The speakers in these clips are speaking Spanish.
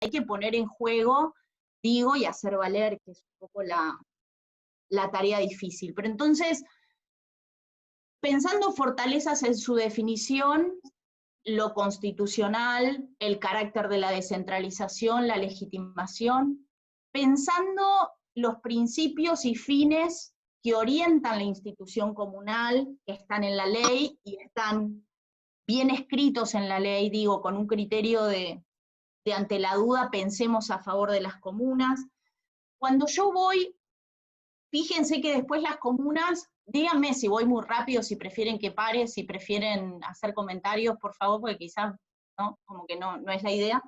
hay que poner en juego, digo, y hacer valer, que es un poco la tarea difícil. Pero entonces, pensando fortalezas en su definición, lo constitucional, el carácter de la descentralización, la legitimación, pensando los principios y fines que orientan la institución comunal, que están en la ley y están bien escritos en la ley, digo, con un criterio de ante la duda pensemos a favor de las comunas. Cuando yo voy, fíjense que después las comunas, díganme si voy muy rápido, si prefieren que pare, si prefieren hacer comentarios, por favor, porque quizás, ¿no? Como que no es la idea.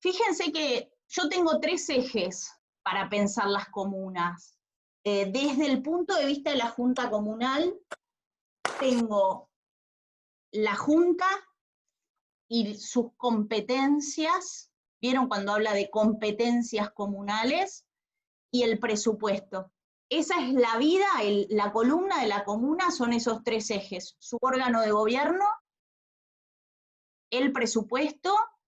Fíjense que yo tengo 3 ejes para pensar las comunas. Desde el punto de vista de la Junta Comunal, tengo la Junta y sus competencias, ¿vieron cuando habla de competencias comunales? Y el presupuesto. Esa es la vida, la columna de la comuna son esos 3 ejes, su órgano de gobierno, el presupuesto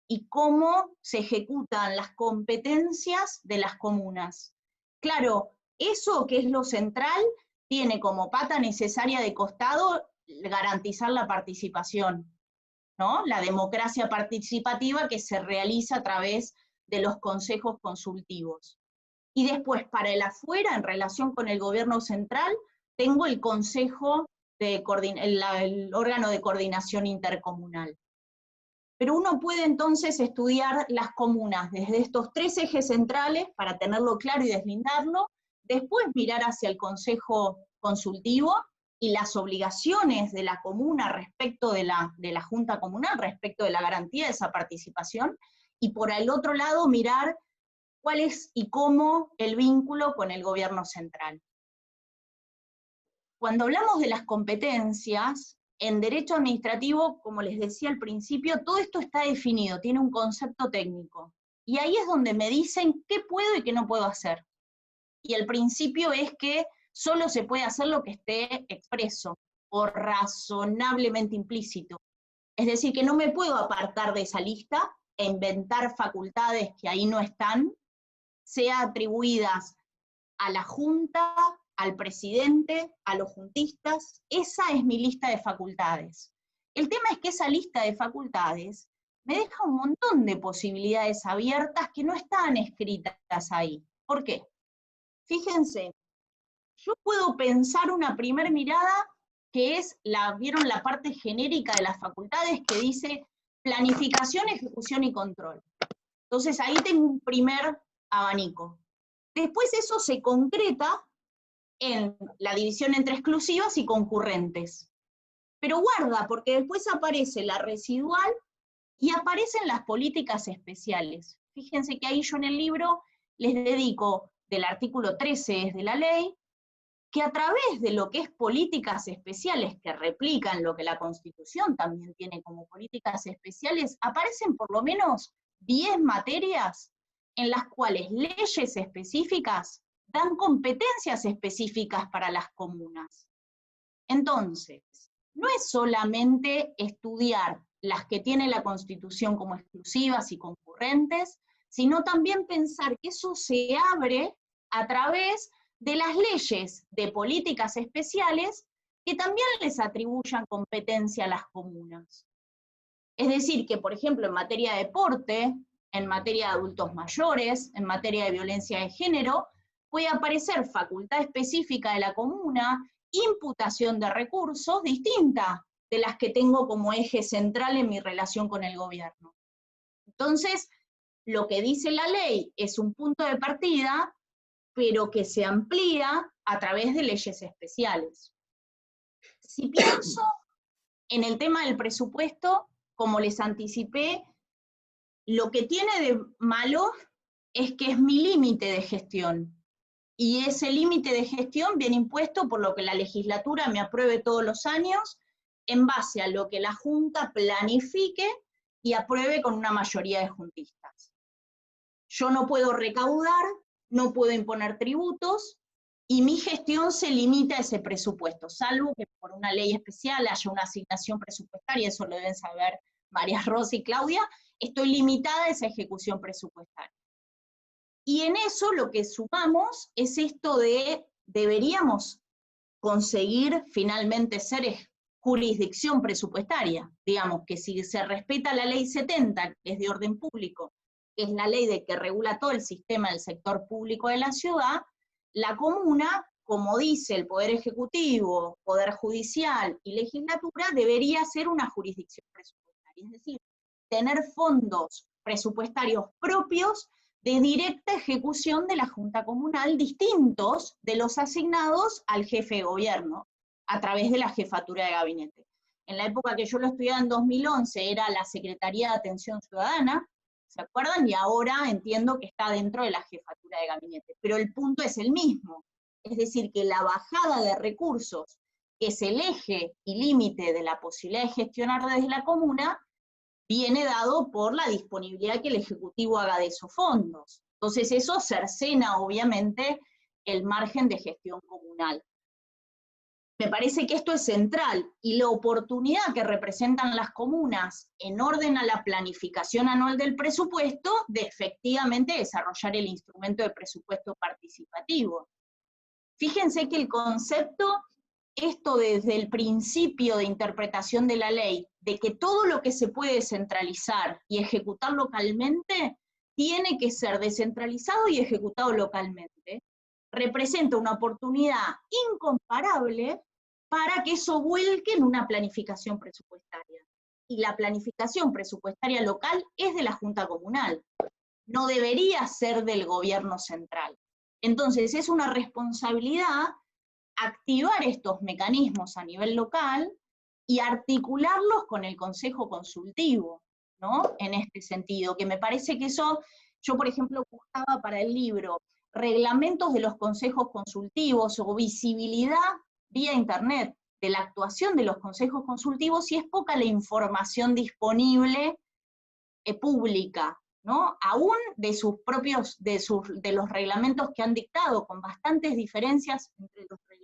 y cómo se ejecutan las competencias de las comunas. Claro, eso que es lo central tiene como pata necesaria de costado garantizar la participación, ¿no? La democracia participativa que se realiza a través de los consejos consultivos. Y después, para el afuera, en relación con el gobierno central, tengo el consejo, el órgano de coordinación intercomunal. Pero uno puede entonces estudiar las comunas desde estos 3 ejes centrales para tenerlo claro y deslindarlo, después mirar hacia el consejo consultivo y las obligaciones de la comuna respecto de la Junta Comunal, respecto de la garantía de esa participación, y por el otro lado mirar cuál es y cómo el vínculo con el gobierno central. Cuando hablamos de las competencias, en derecho administrativo, como les decía al principio, todo esto está definido, tiene un concepto técnico. Y ahí es donde me dicen qué puedo y qué no puedo hacer. Y el principio es que solo se puede hacer lo que esté expreso o razonablemente implícito. Es decir, que no me puedo apartar de esa lista e inventar facultades que ahí no están, sea atribuidas a la Junta, al presidente, a los juntistas. Esa es mi lista de facultades. El tema es que esa lista de facultades me deja un montón de posibilidades abiertas que no están escritas ahí. ¿Por qué? Fíjense, yo puedo pensar una primera mirada que es, ¿vieron la parte genérica de las facultades que dice planificación, ejecución y control? Entonces ahí tengo un primer abanico. Después eso se concreta en la división entre exclusivas y concurrentes. Pero guarda, porque después aparece la residual y aparecen las políticas especiales. Fíjense que ahí yo en el libro les dedico del artículo 13 de la ley, que a través de lo que es políticas especiales, que replican lo que la Constitución también tiene como políticas especiales, aparecen por lo menos 10 materias en las cuales leyes específicas dan competencias específicas para las comunas. Entonces, no es solamente estudiar las que tiene la Constitución como exclusivas y concurrentes, sino también pensar que eso se abre a través de las leyes de políticas especiales que también les atribuyan competencia a las comunas. Es decir, que por ejemplo en materia de deporte, en materia de adultos mayores, en materia de violencia de género, puede aparecer facultad específica de la comuna, imputación de recursos distinta de las que tengo como eje central en mi relación con el gobierno. Entonces, lo que dice la ley es un punto de partida, pero que se amplía a través de leyes especiales. Si pienso en el tema del presupuesto, como les anticipé, lo que tiene de malo es que es mi límite de gestión. Y ese límite de gestión viene impuesto por lo que la legislatura me apruebe todos los años, en base a lo que la Junta planifique y apruebe con una mayoría de juntistas. Yo no puedo recaudar, no puedo imponer tributos, y mi gestión se limita a ese presupuesto, salvo que por una ley especial haya una asignación presupuestaria, eso lo deben saber María Rosa y Claudia, estoy limitada a esa ejecución presupuestaria. Y en eso lo que sumamos es esto de deberíamos conseguir finalmente ser jurisdicción presupuestaria. Digamos que si se respeta la ley 70, que es de orden público, que es la ley que regula todo el sistema del sector público de la ciudad, la comuna, como dice el Poder Ejecutivo, Poder Judicial y Legislatura, debería ser una jurisdicción presupuestaria, es decir, tener fondos presupuestarios propios de directa ejecución de la Junta Comunal, distintos de los asignados al jefe de gobierno, a través de la jefatura de gabinete. En la época que yo lo estudiaba en 2011 era la Secretaría de Atención Ciudadana, ¿se acuerdan? Y ahora entiendo que está dentro de la jefatura de gabinete, pero el punto es el mismo, es decir, que la bajada de recursos, que es el eje y límite de la posibilidad de gestionar desde la comuna, viene dado por la disponibilidad que el Ejecutivo haga de esos fondos. Entonces eso cercena, obviamente, el margen de gestión comunal. Me parece que esto es central, y la oportunidad que representan las comunas en orden a la planificación anual del presupuesto, de efectivamente desarrollar el instrumento de presupuesto participativo. Fíjense que el concepto, esto desde el principio de interpretación de la ley, de que todo lo que se puede descentralizar y ejecutar localmente, tiene que ser descentralizado y ejecutado localmente, representa una oportunidad incomparable para que eso vuelque en una planificación presupuestaria. Y la planificación presupuestaria local es de la Junta Comunal, no debería ser del gobierno central. Entonces es una responsabilidad activar estos mecanismos a nivel local y articularlos con el Consejo Consultivo, ¿no? En este sentido, que me parece que eso, yo por ejemplo buscaba para el libro reglamentos de los consejos consultivos o visibilidad vía internet de la actuación de los consejos consultivos, y es poca la información disponible pública, ¿no? Aún de sus propios, de los reglamentos que han dictado, con bastantes diferencias entre los reglamentos.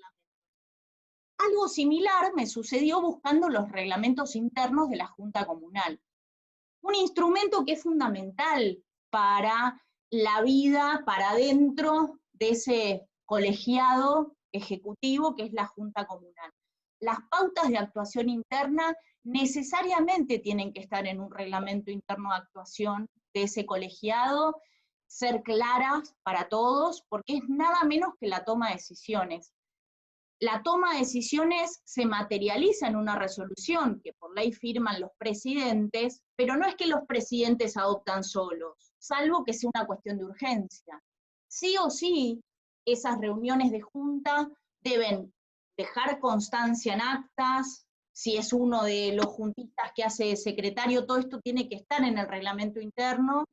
Algo similar me sucedió buscando los reglamentos internos de la Junta Comunal. Un instrumento que es fundamental para la vida, para dentro de ese colegiado ejecutivo que es la Junta Comunal. Las pautas de actuación interna necesariamente tienen que estar en un reglamento interno de actuación de ese colegiado, ser claras para todos, porque es nada menos que la toma de decisiones. La toma de decisiones se materializa en una resolución que por ley firman los presidentes, pero no es que los presidentes adoptan solos, salvo que sea una cuestión de urgencia. Sí o sí, esas reuniones de junta deben dejar constancia en actas, si es uno de los juntistas que hace de secretario, todo esto tiene que estar en el reglamento interno,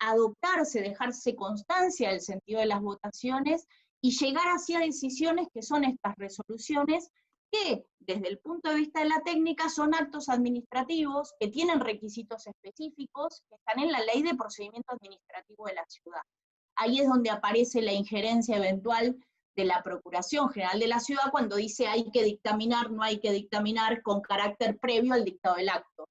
adoptarse, dejarse constancia del sentido de las votaciones, y llegar hacia decisiones que son estas resoluciones, que desde el punto de vista de la técnica son actos administrativos que tienen requisitos específicos que están en la ley de procedimiento administrativo de la ciudad. Ahí es donde aparece la injerencia eventual de la Procuración General de la Ciudad cuando dice hay que dictaminar, no hay que dictaminar, con carácter previo al dictado del acto.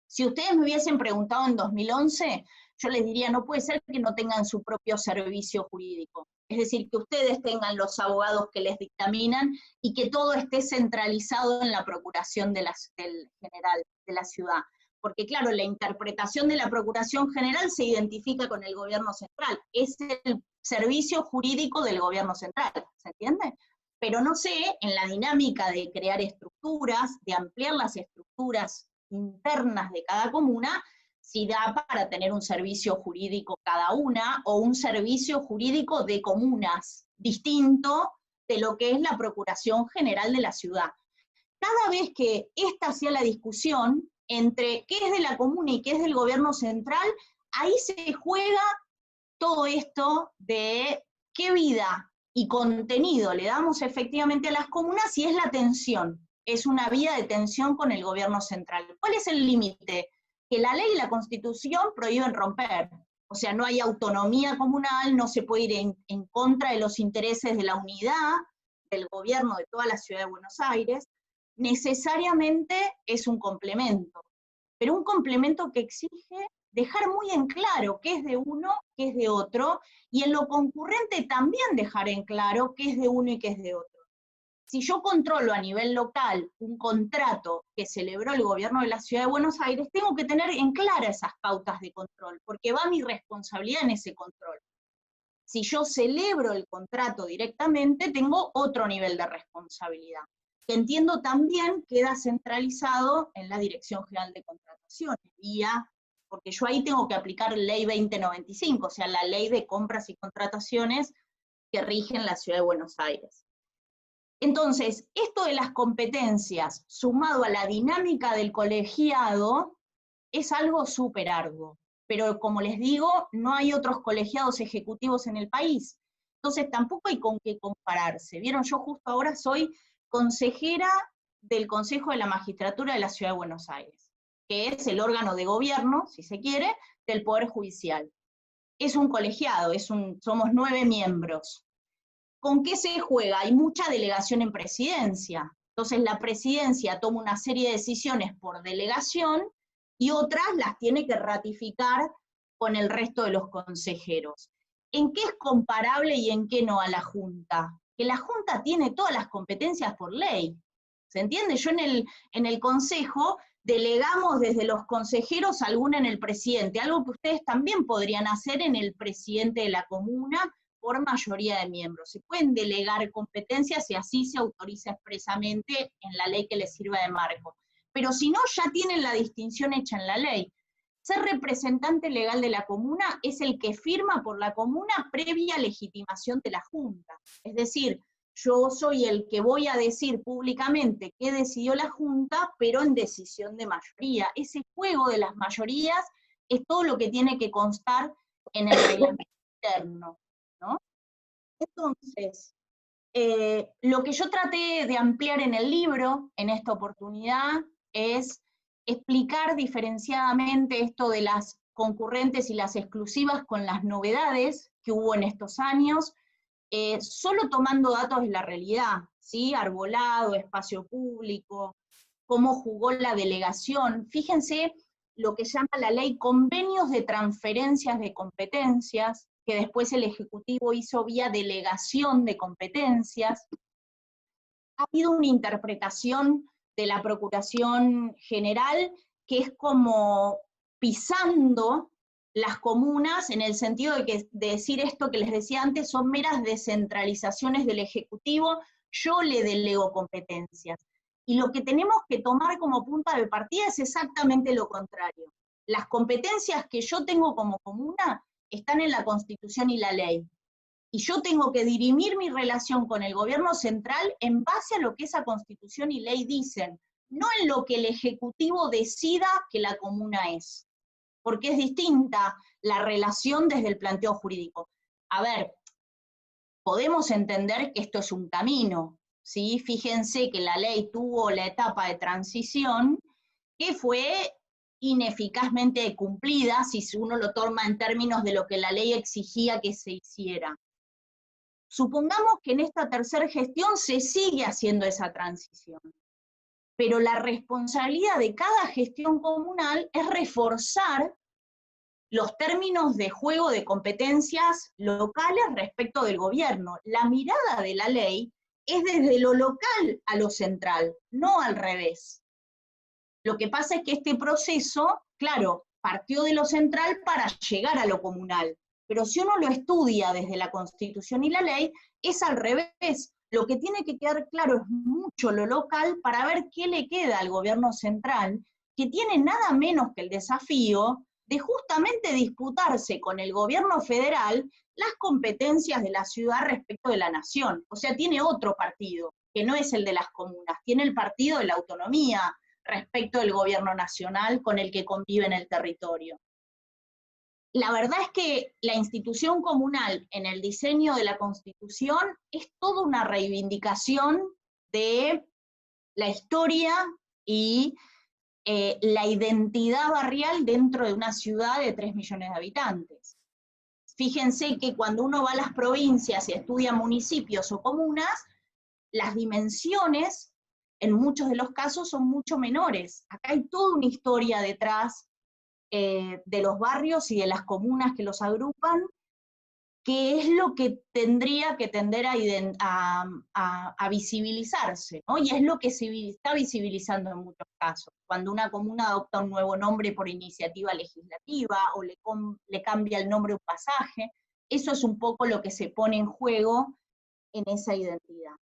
Si ustedes me hubiesen preguntado en 2011, yo les diría, no puede ser que no tengan su propio servicio jurídico. Es decir, que ustedes tengan los abogados que les dictaminan y que todo esté centralizado en la Procuración del General de la Ciudad. Porque claro, la interpretación de la Procuración General se identifica con el gobierno central. Es el servicio jurídico del gobierno central, ¿se entiende? Pero no sé, en la dinámica de crear estructuras, de ampliar las estructuras internas de cada comuna, si da para tener un servicio jurídico cada una, o un servicio jurídico de comunas, distinto de lo que es la Procuración General de la Ciudad. Cada vez que esta sea la discusión entre qué es de la comuna y qué es del gobierno central, ahí se juega todo esto de qué vida y contenido le damos efectivamente a las comunas, y es la tensión, es una vía de tensión con el gobierno central. ¿Cuál es el límite? Que la ley y la Constitución prohíben romper. O sea, no hay autonomía comunal, no se puede ir en contra de los intereses de la unidad del gobierno de toda la ciudad de Buenos Aires. Necesariamente es un complemento, pero un complemento que exige dejar muy en claro qué es de uno, qué es de otro, y en lo concurrente también dejar en claro qué es de uno y qué es de otro. Si yo controlo a nivel local un contrato que celebró el gobierno de la Ciudad de Buenos Aires, tengo que tener en clara esas pautas de control, porque va mi responsabilidad en ese control. Si yo celebro el contrato directamente, tengo otro nivel de responsabilidad, que entiendo también queda centralizado en la Dirección General de Contrataciones, porque yo ahí tengo que aplicar Ley 2095, o sea, la ley de compras y contrataciones que rigen la Ciudad de Buenos Aires. Entonces, esto de las competencias, sumado a la dinámica del colegiado, es algo súper arduo. Pero como les digo, no hay otros colegiados ejecutivos en el país. Entonces tampoco hay con qué compararse. Vieron, yo justo ahora soy consejera del Consejo de la Magistratura de la Ciudad de Buenos Aires, que es el órgano de gobierno, si se quiere, del Poder Judicial. Es un colegiado, somos 9 miembros. ¿Con qué se juega? Hay mucha delegación en presidencia. Entonces la presidencia toma una serie de decisiones por delegación y otras las tiene que ratificar con el resto de los consejeros. ¿En qué es comparable y en qué no a la Junta? Que la Junta tiene todas las competencias por ley. ¿Se entiende? Yo en el Consejo delegamos desde los consejeros alguna en el presidente, algo que ustedes también podrían hacer en el presidente de la comuna, por mayoría de miembros. Se pueden delegar competencias y así se autoriza expresamente en la ley que les sirva de marco. Pero si no, ya tienen la distinción hecha en la ley. Ser representante legal de la comuna es el que firma por la comuna previa legitimación de la Junta. Es decir, yo soy el que voy a decir públicamente qué decidió la Junta, pero en decisión de mayoría. Ese juego de las mayorías es todo lo que tiene que constar en el reglamento interno, ¿no? Entonces, lo que yo traté de ampliar en el libro, en esta oportunidad, es explicar diferenciadamente esto de las concurrentes y las exclusivas con las novedades que hubo en estos años, solo tomando datos de la realidad, ¿sí? Arbolado, espacio público, cómo jugó la delegación. Fíjense lo que llama la ley convenios de transferencias de competencias, que después el Ejecutivo hizo vía delegación de competencias. Ha habido una interpretación de la Procuración General que es como pisando las comunas en el sentido de decir esto que les decía antes, son meras descentralizaciones del Ejecutivo, yo le delego competencias. Y lo que tenemos que tomar como punta de partida es exactamente lo contrario. Las competencias que yo tengo como comuna están en la Constitución y la ley. Y yo tengo que dirimir mi relación con el gobierno central en base a lo que esa Constitución y ley dicen, no en lo que el Ejecutivo decida que la comuna es. Porque es distinta la relación desde el planteo jurídico. A ver, podemos entender que esto es un camino, ¿sí? Fíjense que la ley tuvo la etapa de transición que fue ineficazmente cumplida, si uno lo toma en términos de lo que la ley exigía que se hiciera. Supongamos que en esta tercera gestión se sigue haciendo esa transición, pero la responsabilidad de cada gestión comunal es reforzar los términos de juego de competencias locales respecto del gobierno. La mirada de la ley es desde lo local a lo central, no al revés. Lo que pasa es que este proceso, claro, partió de lo central para llegar a lo comunal, pero si uno lo estudia desde la Constitución y la ley, es al revés. Lo que tiene que quedar claro es mucho lo local para ver qué le queda al gobierno central, que tiene nada menos que el desafío de justamente disputarse con el gobierno federal las competencias de la ciudad respecto de la nación. O sea, tiene otro partido, que no es el de las comunas, tiene el partido de la autonomía respecto del gobierno nacional con el que convive en el territorio. La verdad es que la institución comunal en el diseño de la Constitución es toda una reivindicación de la historia y la identidad barrial dentro de una ciudad de 3 millones de habitantes. Fíjense que cuando uno va a las provincias y estudia municipios o comunas, las dimensiones en muchos de los casos son mucho menores. Acá hay toda una historia detrás de los barrios y de las comunas que los agrupan, que es lo que tendría que tender a visibilizarse, ¿no? Y es lo que se está visibilizando en muchos casos. Cuando una comuna adopta un nuevo nombre por iniciativa legislativa o le cambia el nombre a un pasaje, eso es un poco lo que se pone en juego en esa identidad.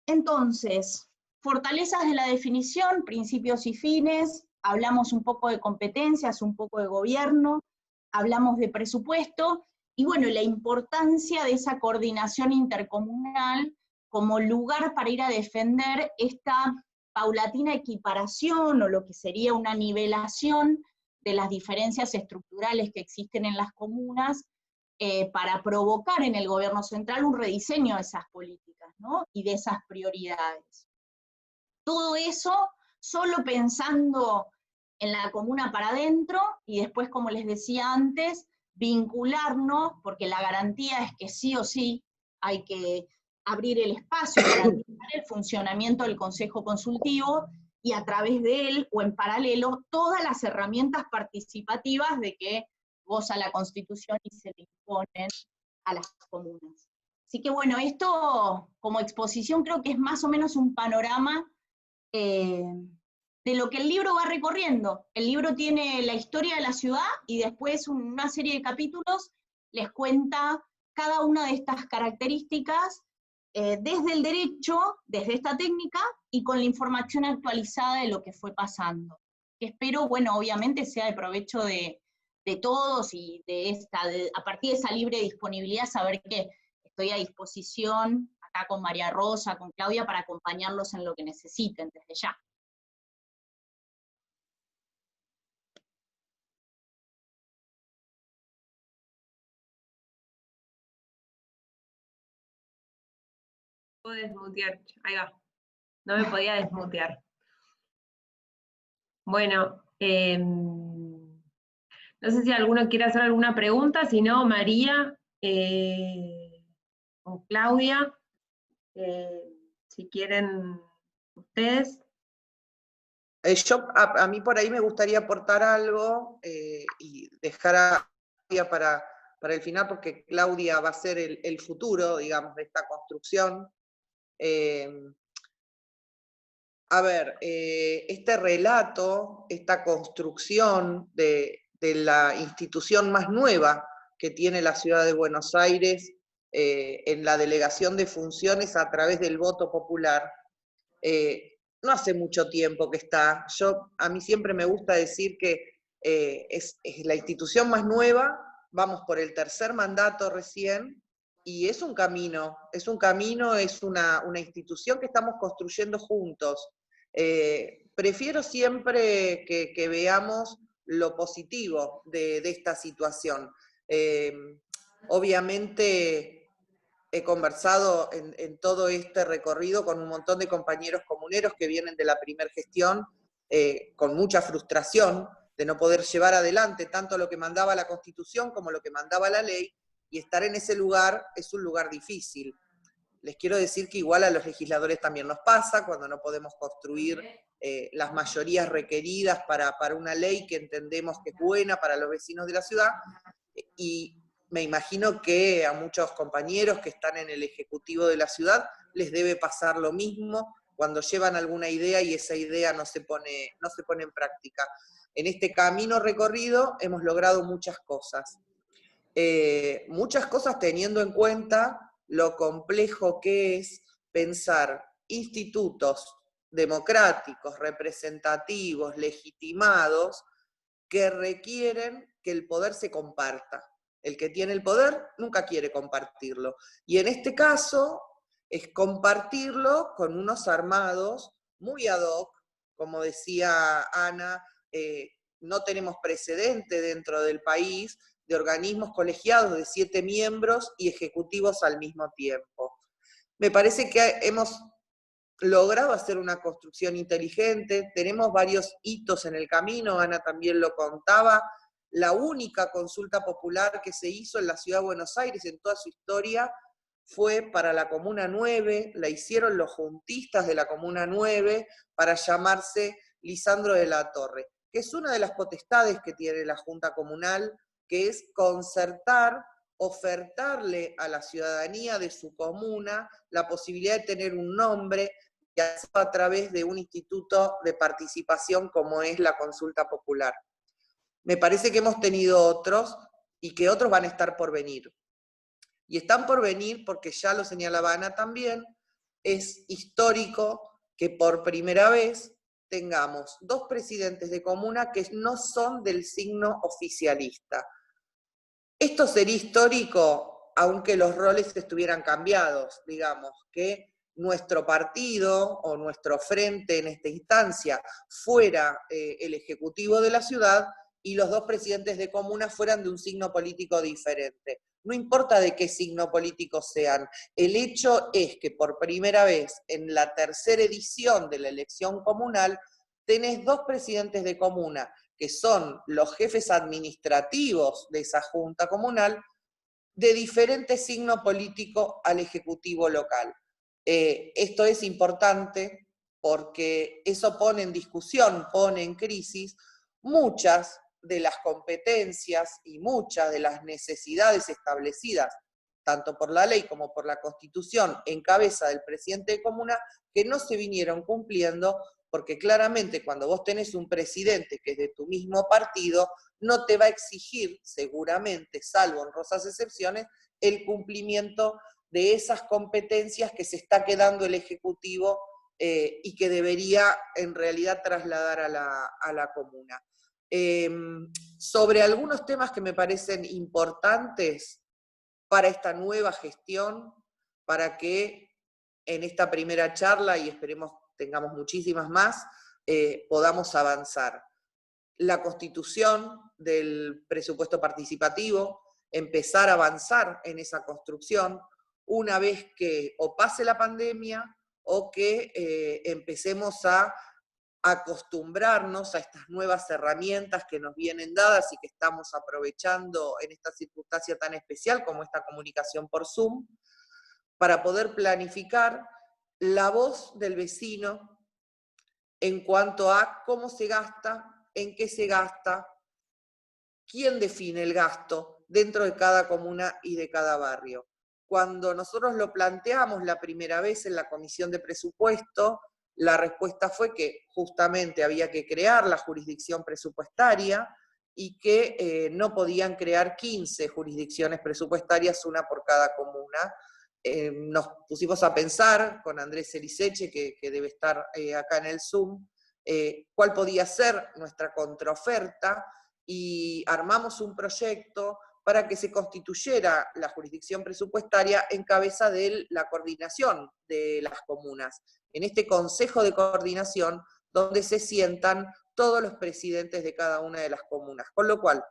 Entonces, fortalezas de la definición, principios y fines, hablamos un poco de competencias, un poco de gobierno, hablamos de presupuesto, y bueno, la importancia de esa coordinación intercomunal como lugar para ir a defender esta paulatina equiparación, o lo que sería una nivelación de las diferencias estructurales que existen en las comunas, para provocar en el gobierno central un rediseño de esas políticas, ¿no? Y de esas prioridades. Todo eso solo pensando en la comuna para adentro, y después, como les decía antes, vincularnos, porque la garantía es que sí o sí hay que abrir el espacio y garantizar el funcionamiento del Consejo Consultivo, y a través de él, o en paralelo, todas las herramientas participativas de que goza la Constitución y se le imponen a las comunas. Así que bueno, esto como exposición creo que es más o menos un panorama de lo que el libro va recorriendo. El libro tiene la historia de la ciudad y después una serie de capítulos les cuenta cada una de estas características desde el derecho, desde esta técnica, y con la información actualizada de lo que fue pasando. Que espero, bueno, obviamente sea de provecho de todos, y a partir de esa libre disponibilidad, saber que estoy a disposición acá con María Rosa, con Claudia, para acompañarlos en lo que necesiten desde ya. Puedo desmutear, ahí va. No me podía desmutear. Bueno, no sé si alguno quiere hacer alguna pregunta, si no, María o Claudia, si quieren ustedes. A mí por ahí me gustaría aportar algo y dejar a Claudia para el final, porque Claudia va a ser el futuro, digamos, de esta construcción. Este relato, esta construcción de la institución más nueva que tiene la ciudad de Buenos Aires en la delegación de funciones a través del voto popular, no hace mucho tiempo que está. A mí siempre me gusta decir que es la institución más nueva, vamos por el tercer mandato recién, y es un camino, es una institución que estamos construyendo juntos. Prefiero siempre que veamos lo positivo de esta situación. Obviamente he conversado en todo este recorrido con un montón de compañeros comuneros que vienen de la primera gestión, con mucha frustración de no poder llevar adelante tanto lo que mandaba la Constitución como lo que mandaba la ley, y estar en ese lugar es un lugar difícil. Les quiero decir que igual a los legisladores también nos pasa cuando no podemos construir las mayorías requeridas para una ley que entendemos que es buena para los vecinos de la ciudad, y me imagino que a muchos compañeros que están en el Ejecutivo de la ciudad les debe pasar lo mismo cuando llevan alguna idea y esa idea no se pone en práctica. En este camino recorrido hemos logrado muchas cosas. Muchas cosas teniendo en cuenta lo complejo que es pensar institutos democráticos, representativos, legitimados, que requieren que el poder se comparta. El que tiene el poder nunca quiere compartirlo. Y en este caso es compartirlo con unos armados muy ad hoc, como decía Ana, no tenemos precedente dentro del país de organismos colegiados de 7 miembros y ejecutivos al mismo tiempo. Me parece que hemos logrado hacer una construcción inteligente, tenemos varios hitos en el camino, Ana también lo contaba, la única consulta popular que se hizo en la ciudad de Buenos Aires en toda su historia fue para la Comuna 9, la hicieron los juntistas de la Comuna 9 para llamarse Lisandro de la Torre, que es una de las potestades que tiene la Junta Comunal, que es concertar, ofertarle a la ciudadanía de su comuna la posibilidad de tener un nombre, y hacerlo a través de un instituto de participación como es la consulta popular. Me parece que hemos tenido otros y que otros van a estar por venir. Y están por venir porque ya lo señalaba Ana también, es histórico que por primera vez tengamos 2 presidentes de comuna que no son del signo oficialista. Esto sería histórico aunque los roles estuvieran cambiados, digamos, que nuestro partido o nuestro frente en esta instancia fuera el ejecutivo de la ciudad y los 2 presidentes de comuna fueran de un signo político diferente. No importa de qué signo político sean, el hecho es que por primera vez en la 3ª edición de la elección comunal tenés 2 presidentes de comuna, que son los jefes administrativos de esa junta comunal, de diferente signo político al ejecutivo local. Esto es importante porque eso pone en discusión, pone en crisis muchas de las competencias y muchas de las necesidades establecidas, tanto por la ley como por la Constitución, en cabeza del presidente de comuna, que no se vinieron cumpliendo, porque claramente cuando vos tenés un presidente que es de tu mismo partido, no te va a exigir, seguramente, salvo honrosas excepciones, el cumplimiento de esas competencias que se está quedando el Ejecutivo y que debería en realidad trasladar a la comuna. Sobre algunos temas que me parecen importantes para esta nueva gestión, para que en esta primera charla, y esperemos tengamos muchísimas más, podamos avanzar. La constitución del presupuesto participativo, empezar a avanzar en esa construcción, una vez que o pase la pandemia o que empecemos a acostumbrarnos a estas nuevas herramientas que nos vienen dadas y que estamos aprovechando en esta circunstancia tan especial como esta comunicación por Zoom, para poder planificar la voz del vecino en cuanto a cómo se gasta, en qué se gasta, quién define el gasto dentro de cada comuna y de cada barrio. Cuando nosotros lo planteamos la primera vez en la comisión de presupuesto, la respuesta fue que justamente había que crear la jurisdicción presupuestaria y que no podían crear 15 jurisdicciones presupuestarias, una por cada comuna. Nos pusimos a pensar con Andrés Eliseche, que debe estar acá en el Zoom, cuál podía ser nuestra contraoferta, y armamos un proyecto para que se constituyera la jurisdicción presupuestaria en cabeza de la coordinación de las comunas, en este consejo de coordinación donde se sientan todos los presidentes de cada una de las comunas, con lo cual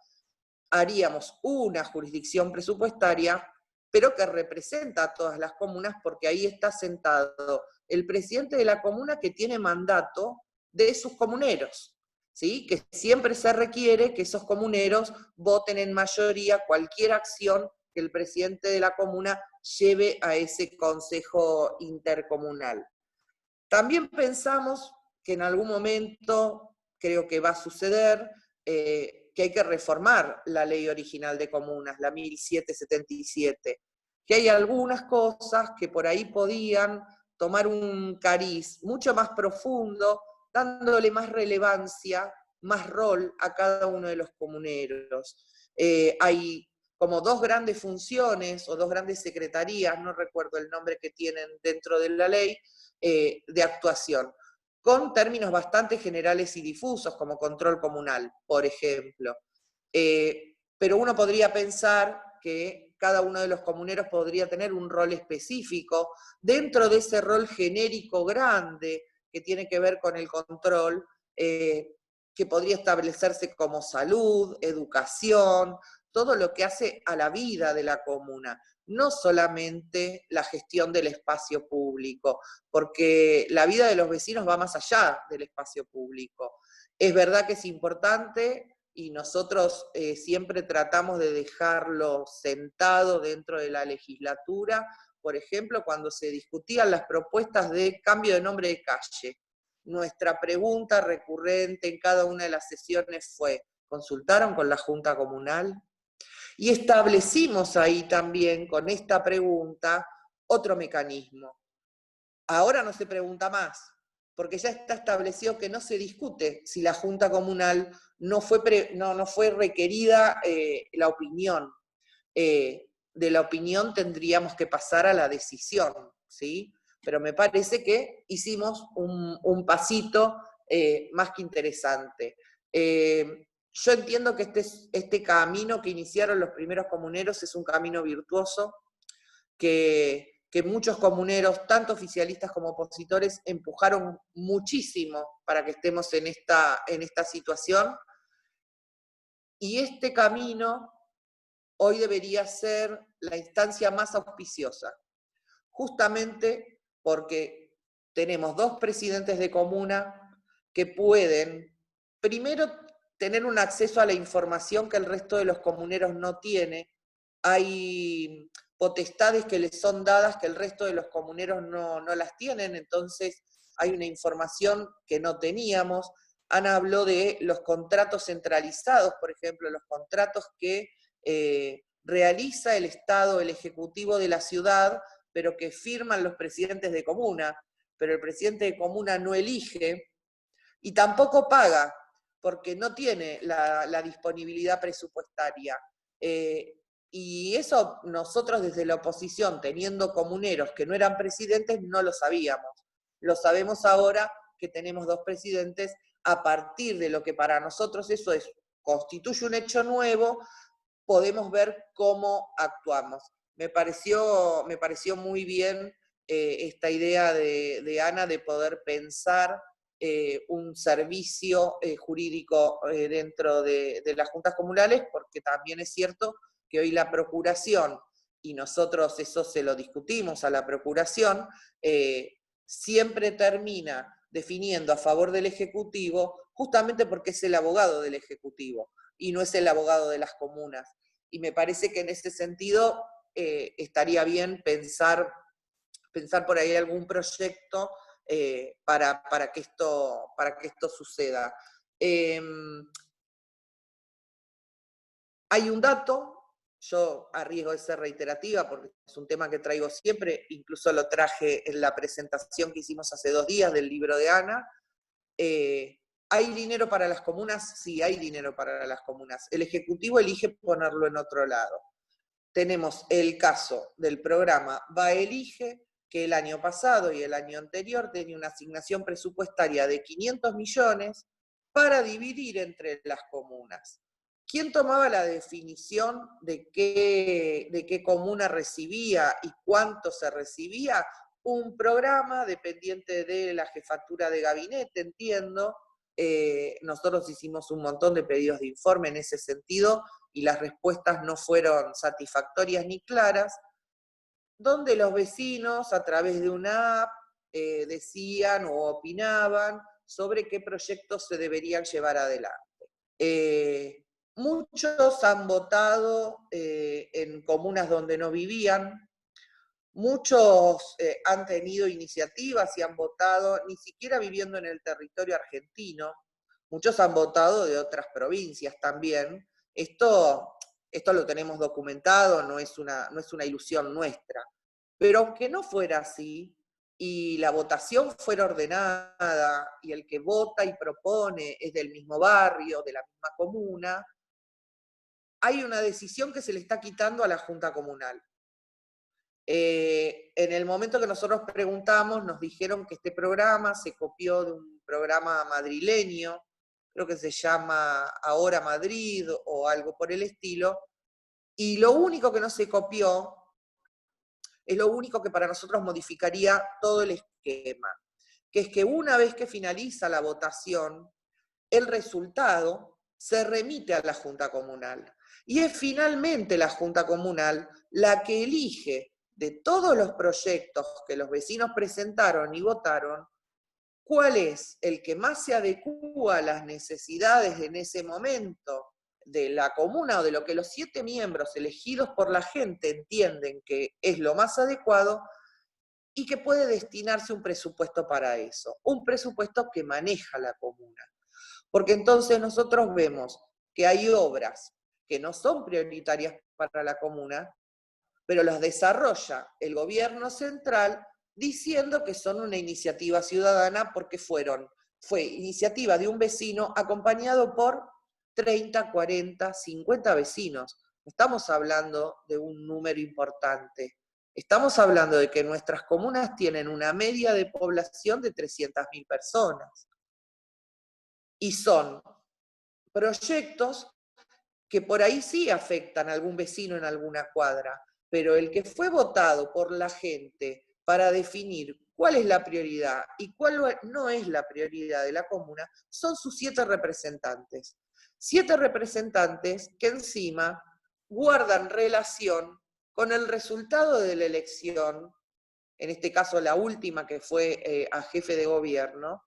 haríamos una jurisdicción presupuestaria, pero que representa a todas las comunas, porque ahí está sentado el presidente de la comuna que tiene mandato de sus comuneros, ¿sí? Que siempre se requiere que esos comuneros voten en mayoría cualquier acción que el presidente de la comuna lleve a ese consejo intercomunal. También pensamos que en algún momento, creo que va a suceder, que hay que reformar la ley original de comunas, la 1777, que hay algunas cosas que por ahí podían tomar un cariz mucho más profundo, dándole más relevancia, más rol a cada uno de los comuneros. Hay como 2 grandes funciones o 2 grandes secretarías, no recuerdo el nombre que tienen dentro de la ley, de actuación, con términos bastante generales y difusos, como control comunal, por ejemplo. Pero uno podría pensar que cada uno de los comuneros podría tener un rol específico dentro de ese rol genérico grande que tiene que ver con el control, que podría establecerse como salud, educación, todo lo que hace a la vida de la comuna, no solamente la gestión del espacio público, porque la vida de los vecinos va más allá del espacio público. Es verdad que es importante y nosotros siempre tratamos de dejarlo sentado dentro de la legislatura, por ejemplo, cuando se discutían las propuestas de cambio de nombre de calle. nuestra pregunta recurrente en cada una de las sesiones fue, ¿consultaron con la Junta Comunal? Y establecimos ahí también, con esta pregunta, otro mecanismo. Ahora no se pregunta más, porque ya está establecido que no se discute si la Junta Comunal no fue requerida la opinión. De la opinión tendríamos que pasar a la decisión, ¿sí? Pero me parece que hicimos un pasito más que interesante. Yo entiendo que este camino que iniciaron los primeros comuneros es un camino virtuoso, que muchos comuneros, tanto oficialistas como opositores, empujaron muchísimo para que estemos en esta situación. Y este camino hoy debería ser la instancia más auspiciosa, justamente porque tenemos 2 presidentes de comuna que pueden, primero, tener un acceso a la información que el resto de los comuneros no tiene. Hay potestades que les son dadas que el resto de los comuneros no las tienen, entonces hay una información que no teníamos. Ana habló de los contratos centralizados, por ejemplo, los contratos que realiza el Estado, el Ejecutivo de la ciudad, pero que firman los presidentes de comuna, pero el presidente de comuna no elige y tampoco paga, porque no tiene la disponibilidad presupuestaria. Y eso nosotros desde la oposición, teniendo comuneros que no eran presidentes, no lo sabíamos. Lo sabemos ahora que tenemos 2 presidentes, a partir de lo que para nosotros eso constituye un hecho nuevo, podemos ver cómo actuamos. Me pareció muy bien esta idea de Ana de poder pensar un servicio jurídico dentro de las juntas comunales, porque también es cierto que hoy la Procuración, y nosotros eso se lo discutimos a la Procuración, siempre termina definiendo a favor del Ejecutivo, justamente porque es el abogado del Ejecutivo y no es el abogado de las comunas. Y me parece que en ese sentido estaría bien pensar por ahí algún proyecto para que esto suceda. Hay un dato, yo a riesgo de ser reiterativa, porque es un tema que traigo siempre, incluso lo traje en la presentación que hicimos hace 2 días del libro de Ana. ¿Hay dinero para las comunas? Sí, hay dinero para las comunas. El Ejecutivo elige ponerlo en otro lado. Tenemos el caso del programa Va Elige, que el año pasado y el año anterior tenía una asignación presupuestaria de 500 millones para dividir entre las comunas. ¿Quién tomaba la definición de qué comuna recibía y cuánto se recibía? Un programa dependiente de la jefatura de gabinete, entiendo. Nosotros hicimos un montón de pedidos de informe en ese sentido y las respuestas no fueron satisfactorias ni claras, donde los vecinos a través de una app decían o opinaban sobre qué proyectos se deberían llevar adelante. Muchos han votado en comunas donde no vivían, muchos han tenido iniciativas y han votado ni siquiera viviendo en el territorio argentino, muchos han votado de otras provincias también. Esto lo tenemos documentado, no es una ilusión nuestra. Pero aunque no fuera así, y la votación fuera ordenada, y el que vota y propone es del mismo barrio, de la misma comuna, hay una decisión que se le está quitando a la Junta Comunal. En el momento que nosotros preguntamos, nos dijeron que este programa se copió de un programa madrileño, creo que se llama Ahora Madrid o algo por el estilo, y lo único que no se copió es lo único que para nosotros modificaría todo el esquema, que es que una vez que finaliza la votación, el resultado se remite a la Junta Comunal. Y es finalmente la Junta Comunal la que elige de todos los proyectos que los vecinos presentaron y votaron, cuál es el que más se adecúa a las necesidades en ese momento de la comuna o de lo que los 7 miembros elegidos por la gente entienden que es lo más adecuado, y que puede destinarse un presupuesto para eso, un presupuesto que maneja la comuna. Porque entonces nosotros vemos que hay obras que no son prioritarias para la comuna, pero las desarrolla el gobierno central diciendo que son una iniciativa ciudadana porque fue iniciativa de un vecino acompañado por 30, 40, 50 vecinos. Estamos hablando de un número importante. Estamos hablando de que nuestras comunas tienen una media de población de 300.000 personas. Y son proyectos que por ahí sí afectan a algún vecino en alguna cuadra, pero el que fue votado por la gente para definir cuál es la prioridad y cuál no es la prioridad de la comuna, son sus 7 representantes. 7 representantes que encima guardan relación con el resultado de la elección, en este caso la última que fue a jefe de gobierno,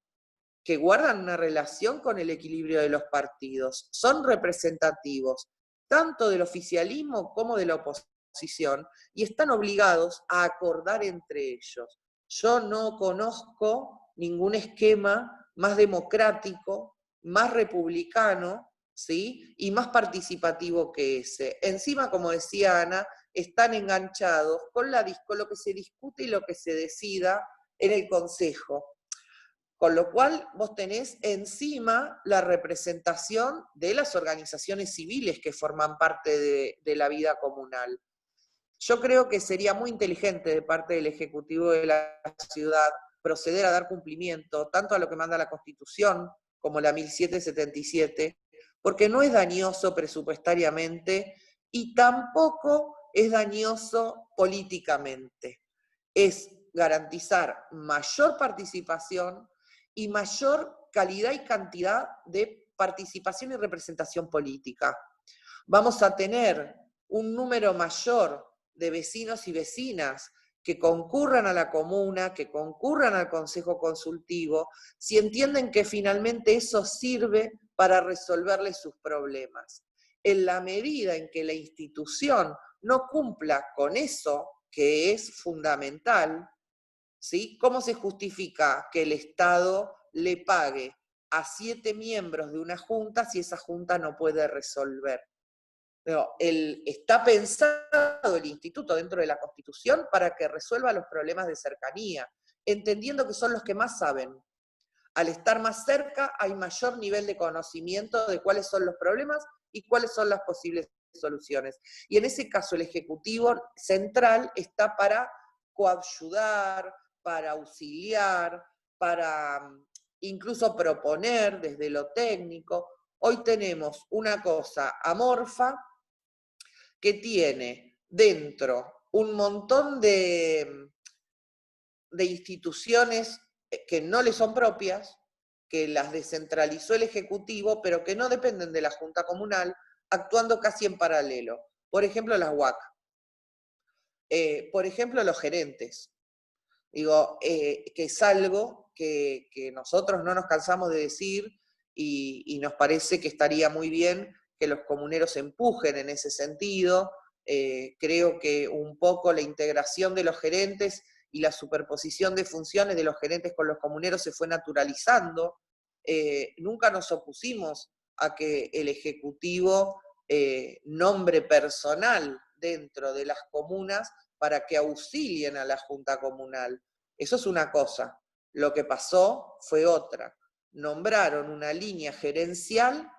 que guardan una relación con el equilibrio de los partidos. Son representativos tanto del oficialismo como de la oposición y están obligados a acordar entre ellos. Yo no conozco ningún esquema más democrático, más republicano, ¿sí? Y más participativo que ese. Encima, como decía Ana, están enganchados con lo que se discute y lo que se decida en el Consejo. Con lo cual vos tenés encima la representación de las organizaciones civiles que forman parte de la vida comunal. Yo creo que sería muy inteligente de parte del Ejecutivo de la ciudad proceder a dar cumplimiento tanto a lo que manda la Constitución como la 1777, porque no es dañoso presupuestariamente y tampoco es dañoso políticamente. Es garantizar mayor participación y mayor calidad y cantidad de participación y representación política. Vamos a tener un número mayor de vecinos y vecinas que concurran a la comuna, que concurran al Consejo Consultivo, si entienden que finalmente eso sirve para resolverles sus problemas. En la medida en que la institución no cumpla con eso, que es fundamental, ¿sí? ¿Cómo se justifica que el Estado le pague a 7 miembros de una junta si esa junta no puede resolver? No, está pensado el instituto dentro de la Constitución para que resuelva los problemas de cercanía, entendiendo que son los que más saben. Al estar más cerca hay mayor nivel de conocimiento de cuáles son los problemas y cuáles son las posibles soluciones. Y en ese caso el Ejecutivo Central está para coayudar, para auxiliar, para incluso proponer desde lo técnico. Hoy tenemos una cosa amorfa que tiene dentro un montón de instituciones que no le son propias, que las descentralizó el Ejecutivo, pero que no dependen de la Junta Comunal, actuando casi en paralelo. Por ejemplo, las UAC. Por ejemplo, los gerentes. Digo, que es algo que nosotros no nos cansamos de decir y nos parece que estaría muy bien que los comuneros empujen en ese sentido. Creo que un poco la integración de los gerentes y la superposición de funciones de los gerentes con los comuneros se fue naturalizando. Nunca nos opusimos a que el Ejecutivo nombre personal dentro de las comunas para que auxilien a la Junta Comunal. Eso es una cosa. Lo que pasó fue otra. Nombraron una línea gerencial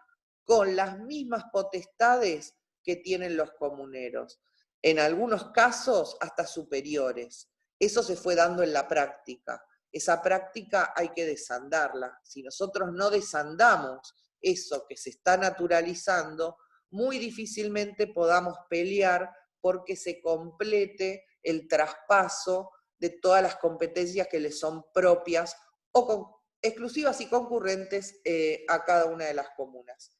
con las mismas potestades que tienen los comuneros. En algunos casos hasta superiores. Eso se fue dando en la práctica. Esa práctica hay que desandarla. Si nosotros no desandamos eso que se está naturalizando, muy difícilmente podamos pelear porque se complete el traspaso de todas las competencias que les son propias o exclusivas y concurrentes a cada una de las comunas.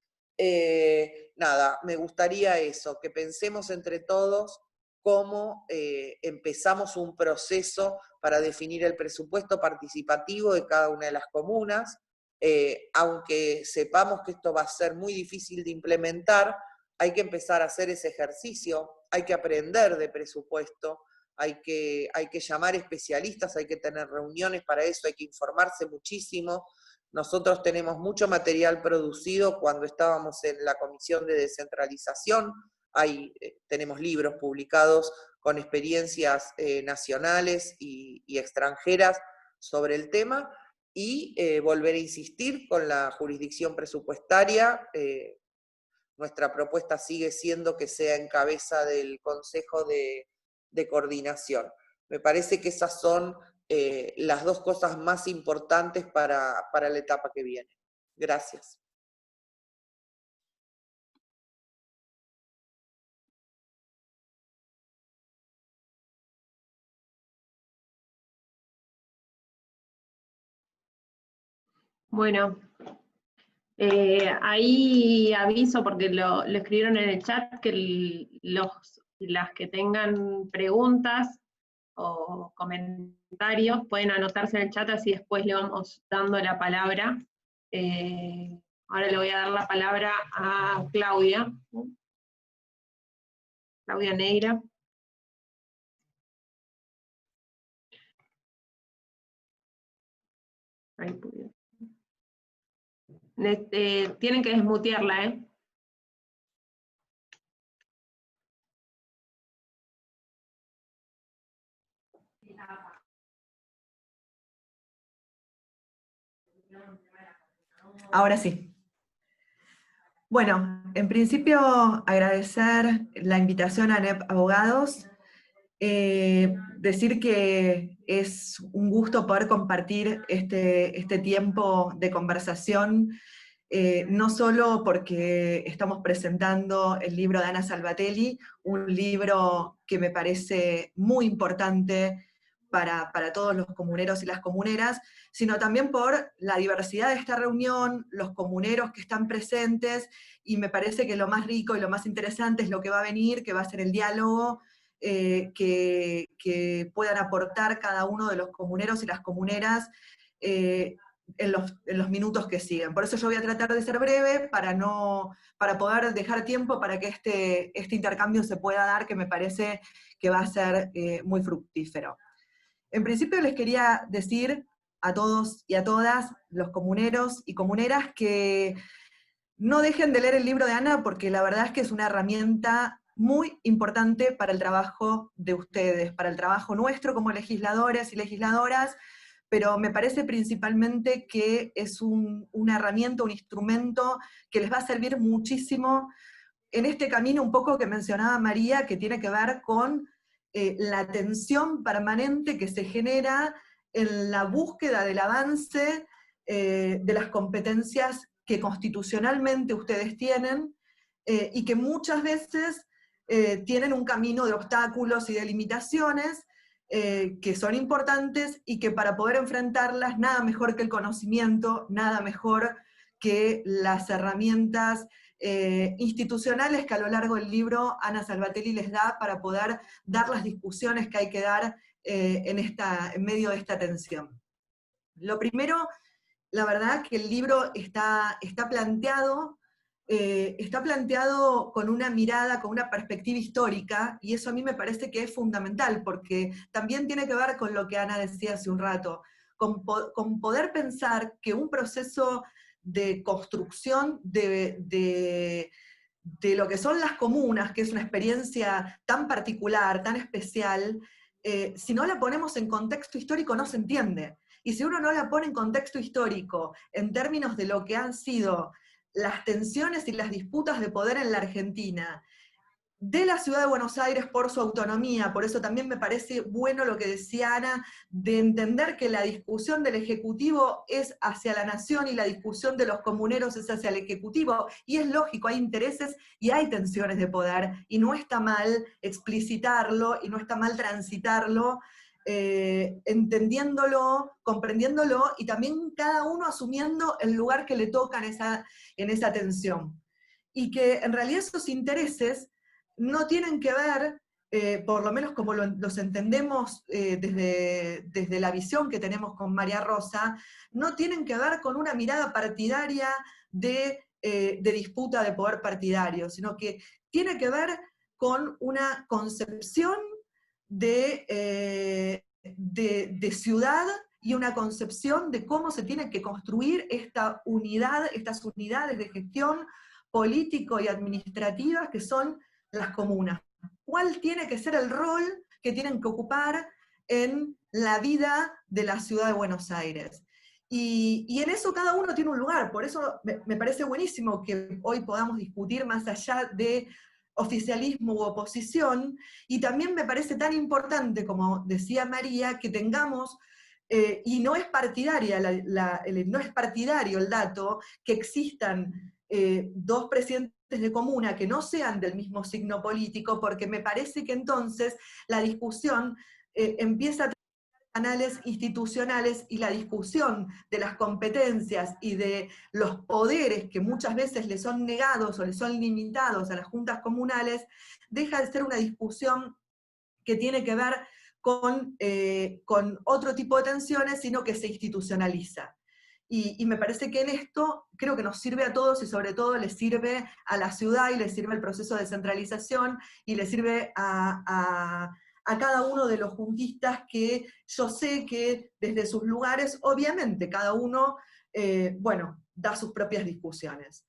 Nada, me gustaría eso, que pensemos entre todos cómo empezamos un proceso para definir el presupuesto participativo de cada una de las comunas, aunque sepamos que esto va a ser muy difícil de implementar, hay que empezar a hacer ese ejercicio, hay que aprender de presupuesto, hay que llamar especialistas, hay que tener reuniones para eso, hay que informarse muchísimo. Nosotros tenemos mucho material producido cuando estábamos en la Comisión de Descentralización, tenemos libros publicados con experiencias nacionales y extranjeras sobre el tema, y volver a insistir con la jurisdicción presupuestaria. Nuestra propuesta sigue siendo que sea en cabeza del Consejo de Coordinación. Me parece que esas son las dos cosas más importantes para la etapa que viene. Gracias. Bueno, ahí aviso, porque lo escribieron en el chat, que las que tengan preguntas o comentarios pueden anotarse en el chat, así después le vamos dando la palabra. Ahora le voy a dar la palabra a Claudia. Claudia Neira. Ahí pudieron. Tienen que desmutearla, ¿eh? Ahora sí. Bueno, en principio agradecer la invitación a NEP Abogados, decir que es un gusto poder compartir este tiempo de conversación, no solo porque estamos presentando el libro de Ana Salvatelli, un libro que me parece muy importante para todos los comuneros y las comuneras, sino también por la diversidad de esta reunión, los comuneros que están presentes, y me parece que lo más rico y lo más interesante es lo que va a venir, que va a ser el diálogo que puedan aportar cada uno de los comuneros y las comuneras en los minutos que siguen. Por eso yo voy a tratar de ser breve para poder dejar tiempo para que este intercambio se pueda dar, que me parece que va a ser muy fructífero. En principio les quería decir a todos y a todas, los comuneros y comuneras, que no dejen de leer el libro de Ana, porque la verdad es que es una herramienta muy importante para el trabajo de ustedes, para el trabajo nuestro como legisladores y legisladoras, pero me parece principalmente que es una herramienta, un instrumento que les va a servir muchísimo en este camino un poco que mencionaba María, que tiene que ver con la tensión permanente que se genera en la búsqueda del avance de las competencias que constitucionalmente ustedes tienen, y que muchas veces tienen un camino de obstáculos y de limitaciones que son importantes, y que para poder enfrentarlas, nada mejor que el conocimiento, nada mejor que las herramientas institucionales que a lo largo del libro Ana Salvatelli les da para poder dar las discusiones que hay que dar en medio de esta tensión. Lo primero, la verdad que el libro está planteado con una mirada, con una perspectiva histórica, y eso a mí me parece que es fundamental, porque también tiene que ver con lo que Ana decía hace un rato, con poder pensar que un proceso de construcción de lo que son las comunas, que es una experiencia tan particular, tan especial, si no la ponemos en contexto histórico no se entiende. Y si uno no la pone en contexto histórico, en términos de lo que han sido las tensiones y las disputas de poder en la Argentina, de la ciudad de Buenos Aires por su autonomía, por eso también me parece bueno lo que decía Ana, de entender que la discusión del Ejecutivo es hacia la nación y la discusión de los comuneros es hacia el Ejecutivo, y es lógico, hay intereses y hay tensiones de poder, y no está mal explicitarlo, y no está mal transitarlo, entendiéndolo, comprendiéndolo, y también cada uno asumiendo el lugar que le toca en esa tensión. Y que en realidad esos intereses no tienen que ver, por lo menos como los entendemos desde la visión que tenemos con María Rosa, no tienen que ver con una mirada partidaria de disputa de poder partidario, sino que tiene que ver con una concepción de ciudad y una concepción de cómo se tiene que construir esta unidad, estas unidades de gestión político y administrativa que son las comunas. ¿Cuál tiene que ser el rol que tienen que ocupar en la vida de la ciudad de Buenos Aires? Y en eso cada uno tiene un lugar, por eso me parece buenísimo que hoy podamos discutir más allá de oficialismo u oposición, y también me parece tan importante, como decía María, que tengamos, y no es partidaria no es partidario el dato, que existan dos presidentes de comuna que no sean del mismo signo político, porque me parece que entonces la discusión empieza a canales institucionales y la discusión de las competencias y de los poderes que muchas veces le son negados o le son limitados a las juntas comunales, deja de ser una discusión que tiene que ver con otro tipo de tensiones, sino que se institucionaliza. Y me parece que en esto creo que nos sirve a todos y sobre todo le sirve a la ciudad y le sirve el proceso de descentralización y le sirve a cada uno de los juntistas que yo sé que desde sus lugares, obviamente, cada uno, bueno, da sus propias discusiones.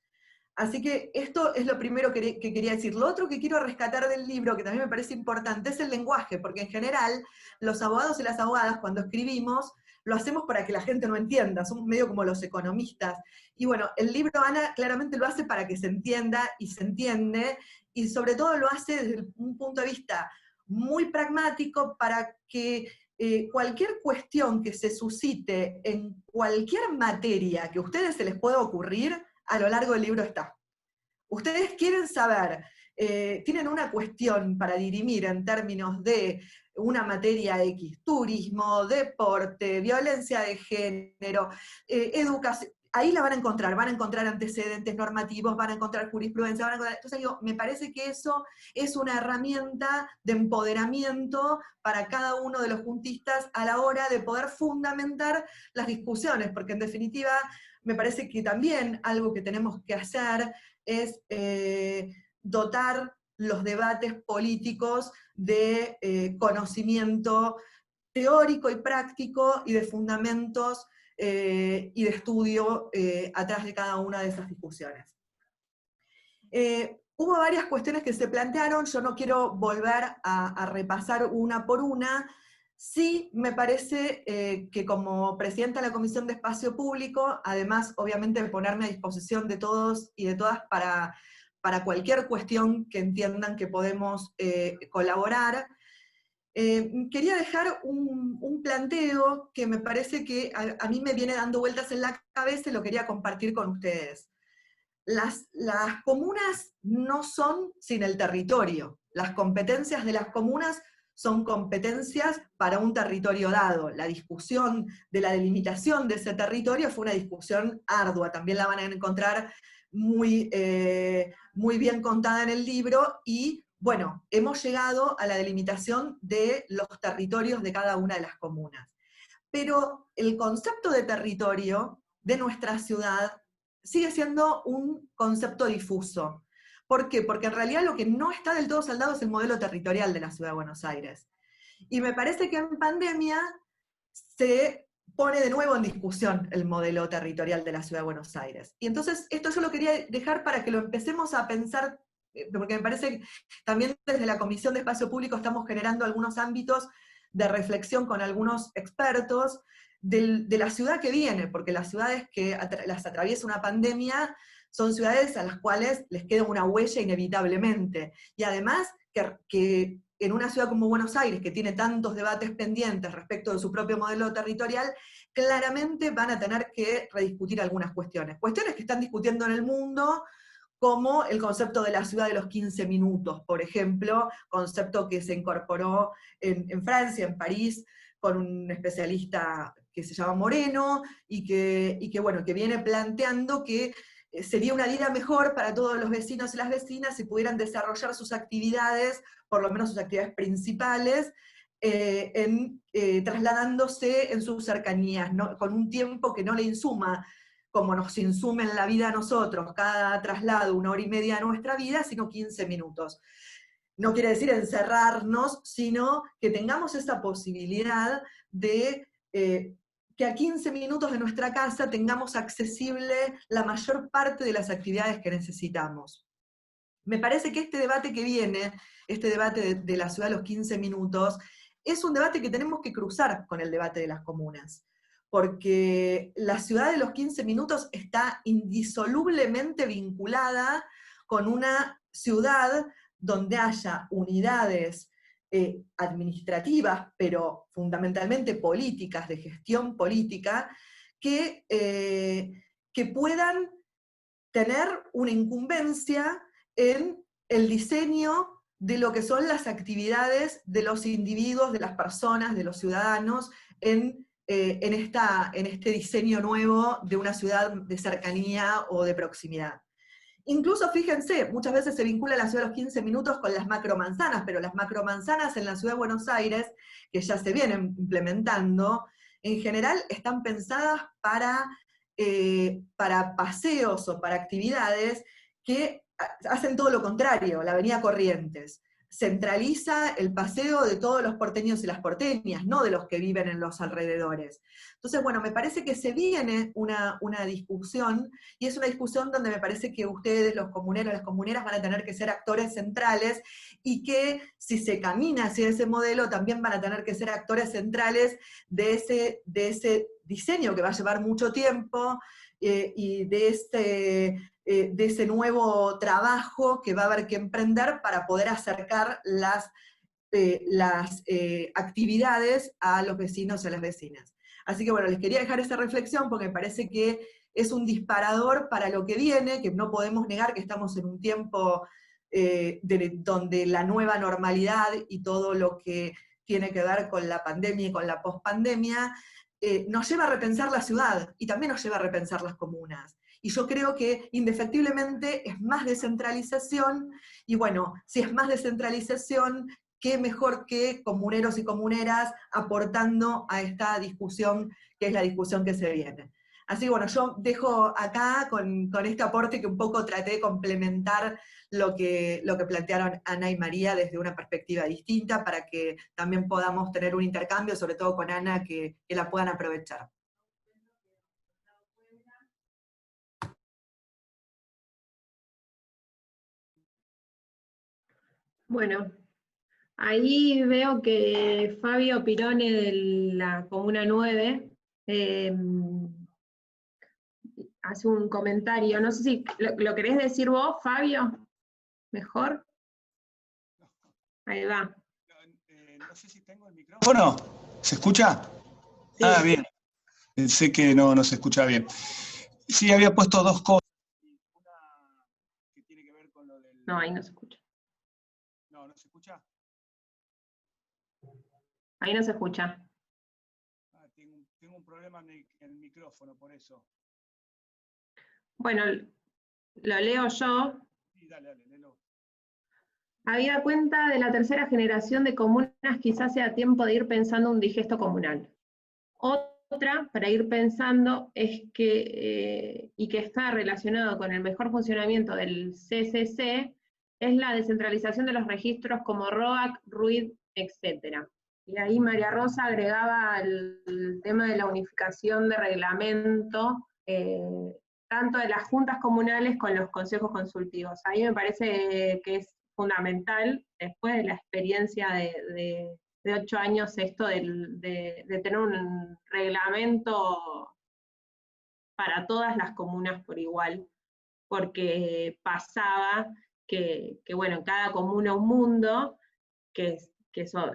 Así que esto es lo primero que quería decir. Lo otro que quiero rescatar del libro, que también me parece importante, es el lenguaje, porque en general los abogados y las abogadas cuando escribimos lo hacemos para que la gente no entienda, somos medio como los economistas. Y bueno, el libro Ana claramente lo hace para que se entienda y se entiende, y sobre todo lo hace desde un punto de vista muy pragmático para que cualquier cuestión que se suscite en cualquier materia que a ustedes se les pueda ocurrir, a lo largo del libro está. Ustedes quieren saber, tienen una cuestión para dirimir en términos de una materia X, turismo, deporte, violencia de género, educación, ahí la van a encontrar antecedentes normativos, van a encontrar jurisprudencia, entonces digo, me parece que eso es una herramienta de empoderamiento para cada uno de los juntistas a la hora de poder fundamentar las discusiones, porque en definitiva me parece que también algo que tenemos que hacer es dotar los debates políticos de conocimiento teórico y práctico y de fundamentos y de estudio atrás de cada una de esas discusiones. Hubo varias cuestiones que se plantearon, yo no quiero volver a repasar una por una. Sí, me parece que como presidenta de la Comisión de Espacio Público, además obviamente de ponerme a disposición de todos y de todas para cualquier cuestión que entiendan que podemos colaborar, quería dejar un planteo que me parece que a mí me viene dando vueltas en la cabeza y lo quería compartir con ustedes. Las comunas no son sin el territorio. Las competencias de las comunas son competencias para un territorio dado. La discusión de la delimitación de ese territorio fue una discusión ardua, también la van a encontrar muy bien contada en el libro, y bueno, hemos llegado a la delimitación de los territorios de cada una de las comunas. Pero el concepto de territorio de nuestra ciudad sigue siendo un concepto difuso. ¿Por qué? Porque en realidad lo que no está del todo saldado es el modelo territorial de la Ciudad de Buenos Aires. Y me parece que en pandemia se pone de nuevo en discusión el modelo territorial de la Ciudad de Buenos Aires. Y entonces esto yo lo quería dejar para que lo empecemos a pensar, porque me parece que también desde la Comisión de Espacio Público estamos generando algunos ámbitos de reflexión con algunos expertos de la ciudad que viene, porque las ciudades que las atraviesa una pandemia son ciudades a las cuales les queda una huella inevitablemente. Y además que en una ciudad como Buenos Aires, que tiene tantos debates pendientes respecto de su propio modelo territorial, claramente van a tener que rediscutir algunas cuestiones. Cuestiones que están discutiendo en el mundo, como el concepto de la ciudad de los 15 minutos, por ejemplo, concepto que se incorporó en Francia, en París, con un especialista que se llama Moreno, y que bueno, que viene planteando que sería una vida mejor para todos los vecinos y las vecinas si pudieran desarrollar sus actividades, por lo menos sus actividades principales, trasladándose en sus cercanías, ¿no? Con un tiempo que no le insuma, como nos insume en la vida a nosotros, cada traslado 1 hora y media de nuestra vida, sino 15 minutos. no quiere decir encerrarnos, sino que tengamos esa posibilidad de que a 15 minutos de nuestra casa tengamos accesible la mayor parte de las actividades que necesitamos. Me parece que este debate que viene, este debate de la ciudad de los 15 minutos, es un debate que tenemos que cruzar con el debate de las comunas, porque la ciudad de los 15 minutos está indisolublemente vinculada con una ciudad donde haya unidades administrativas, pero fundamentalmente políticas, de gestión política, que puedan tener una incumbencia en el diseño de lo que son las actividades de los individuos, de las personas, de los ciudadanos, en este diseño nuevo de una ciudad de cercanía o de proximidad. Incluso, fíjense, muchas veces se vincula la ciudad de los 15 minutos con las macromanzanas, pero las macromanzanas en la ciudad de Buenos Aires, que ya se vienen implementando, en general están pensadas para paseos o para actividades que hacen todo lo contrario. La avenida Corrientes centraliza el paseo de todos los porteños y las porteñas, no de los que viven en los alrededores. Entonces, bueno, me parece que se viene una discusión, y es una discusión donde me parece que ustedes, los comuneros, las comuneras, van a tener que ser actores centrales, y que si se camina hacia ese modelo, también van a tener que ser actores centrales de ese diseño que va a llevar mucho tiempo, y de ese nuevo trabajo que va a haber que emprender para poder acercar las actividades a los vecinos y a las vecinas. Así que bueno, les quería dejar esa reflexión porque me parece que es un disparador para lo que viene, que no podemos negar que estamos en un tiempo donde la nueva normalidad y todo lo que tiene que ver con la pandemia y con la pospandemia nos lleva a repensar la ciudad, y también nos lleva a repensar las comunas. Y yo creo que indefectiblemente es más descentralización, y bueno, si es más descentralización, qué mejor que comuneros y comuneras aportando a esta discusión, que es la discusión que se viene. Así que bueno, yo dejo acá con este aporte que un poco traté de complementar lo que plantearon Ana y María desde una perspectiva distinta, para que también podamos tener un intercambio, sobre todo con Ana, que la puedan aprovechar. Bueno, ahí veo que Fabio Pirone de la Comuna 9 hace un comentario. No sé si lo querés decir vos, Fabio, mejor. Ahí va. No sé si tengo el micrófono. ¿Se escucha? Sí. Ah, bien. Pensé que no se escuchaba bien. Sí, había puesto dos cosas. Una que tiene que ver con lo del... No, ahí no se escucha. ¿No se escucha? Ahí no se escucha. Ah, tengo un problema en el micrófono, por eso. Bueno, lo leo yo. Sí, dale, léelo. Habida cuenta de la tercera generación de comunas, quizás sea tiempo de ir pensando un digesto comunal. Otra, para ir pensando, es que, y que está relacionado con el mejor funcionamiento del CCC, es la descentralización de los registros como ROAC, RUID, etc. Y ahí María Rosa agregaba el tema de la unificación de reglamento, tanto de las juntas comunales con los consejos consultivos. A mí me parece que es fundamental, después de la experiencia de 8 años, esto de tener un reglamento para todas las comunas por igual, porque pasaba que bueno, en cada comuna un mundo, que eso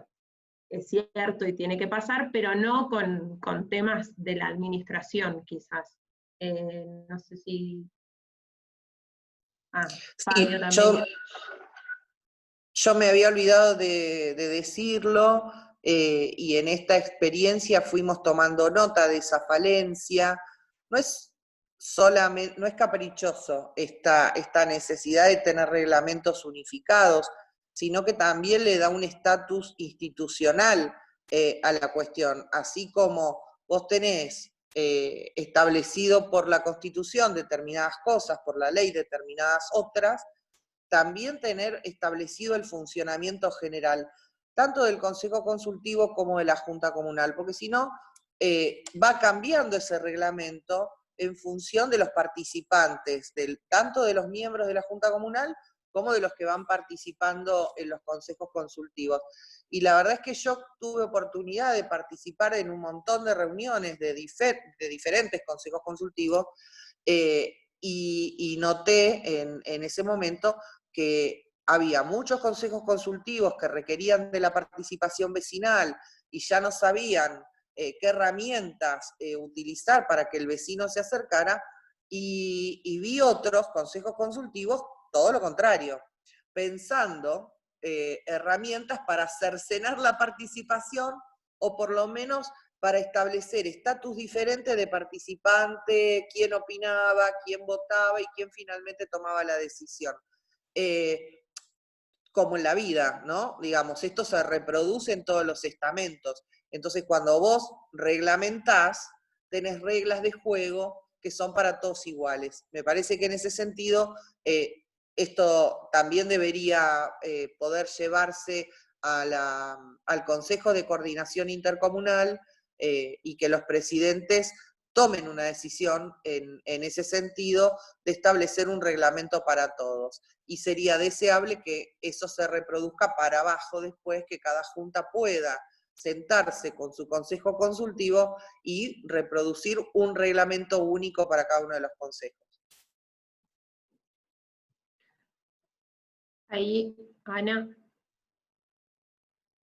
es cierto y tiene que pasar, pero no con temas de la administración, quizás. No sé si... Fabio también. Yo me había olvidado de decirlo, y en esta experiencia fuimos tomando nota de esa falencia. No es caprichoso esta necesidad de tener reglamentos unificados, sino que también le da un estatus institucional a la cuestión. Así como vos tenés establecido por la Constitución determinadas cosas, por la ley determinadas otras, también tener establecido el funcionamiento general, tanto del Consejo Consultivo como de la Junta Comunal, porque si no, va cambiando ese reglamento en función de los participantes, tanto de los miembros de la Junta Comunal como de los que van participando en los consejos consultivos. Y la verdad es que yo tuve oportunidad de participar en un montón de reuniones de diferentes consejos consultivos, y noté en ese momento que había muchos consejos consultivos que requerían de la participación vecinal y ya no sabían qué herramientas utilizar para que el vecino se acercara, y vi otros consejos consultivos, todo lo contrario, pensando herramientas para cercenar la participación, o por lo menos para establecer estatus diferentes de participante, quién opinaba, quién votaba y quién finalmente tomaba la decisión. Como en la vida, ¿no? Digamos, esto se reproduce en todos los estamentos. Entonces, cuando vos reglamentás, tenés reglas de juego que son para todos iguales. Me parece que en ese sentido, esto también debería poder llevarse al Consejo de Coordinación Intercomunal, y que los presidentes tomen una decisión en ese sentido de establecer un reglamento para todos. Y sería deseable que eso se reproduzca para abajo después, que cada junta pueda sentarse con su consejo consultivo y reproducir un reglamento único para cada uno de los consejos. Ahí, Ana.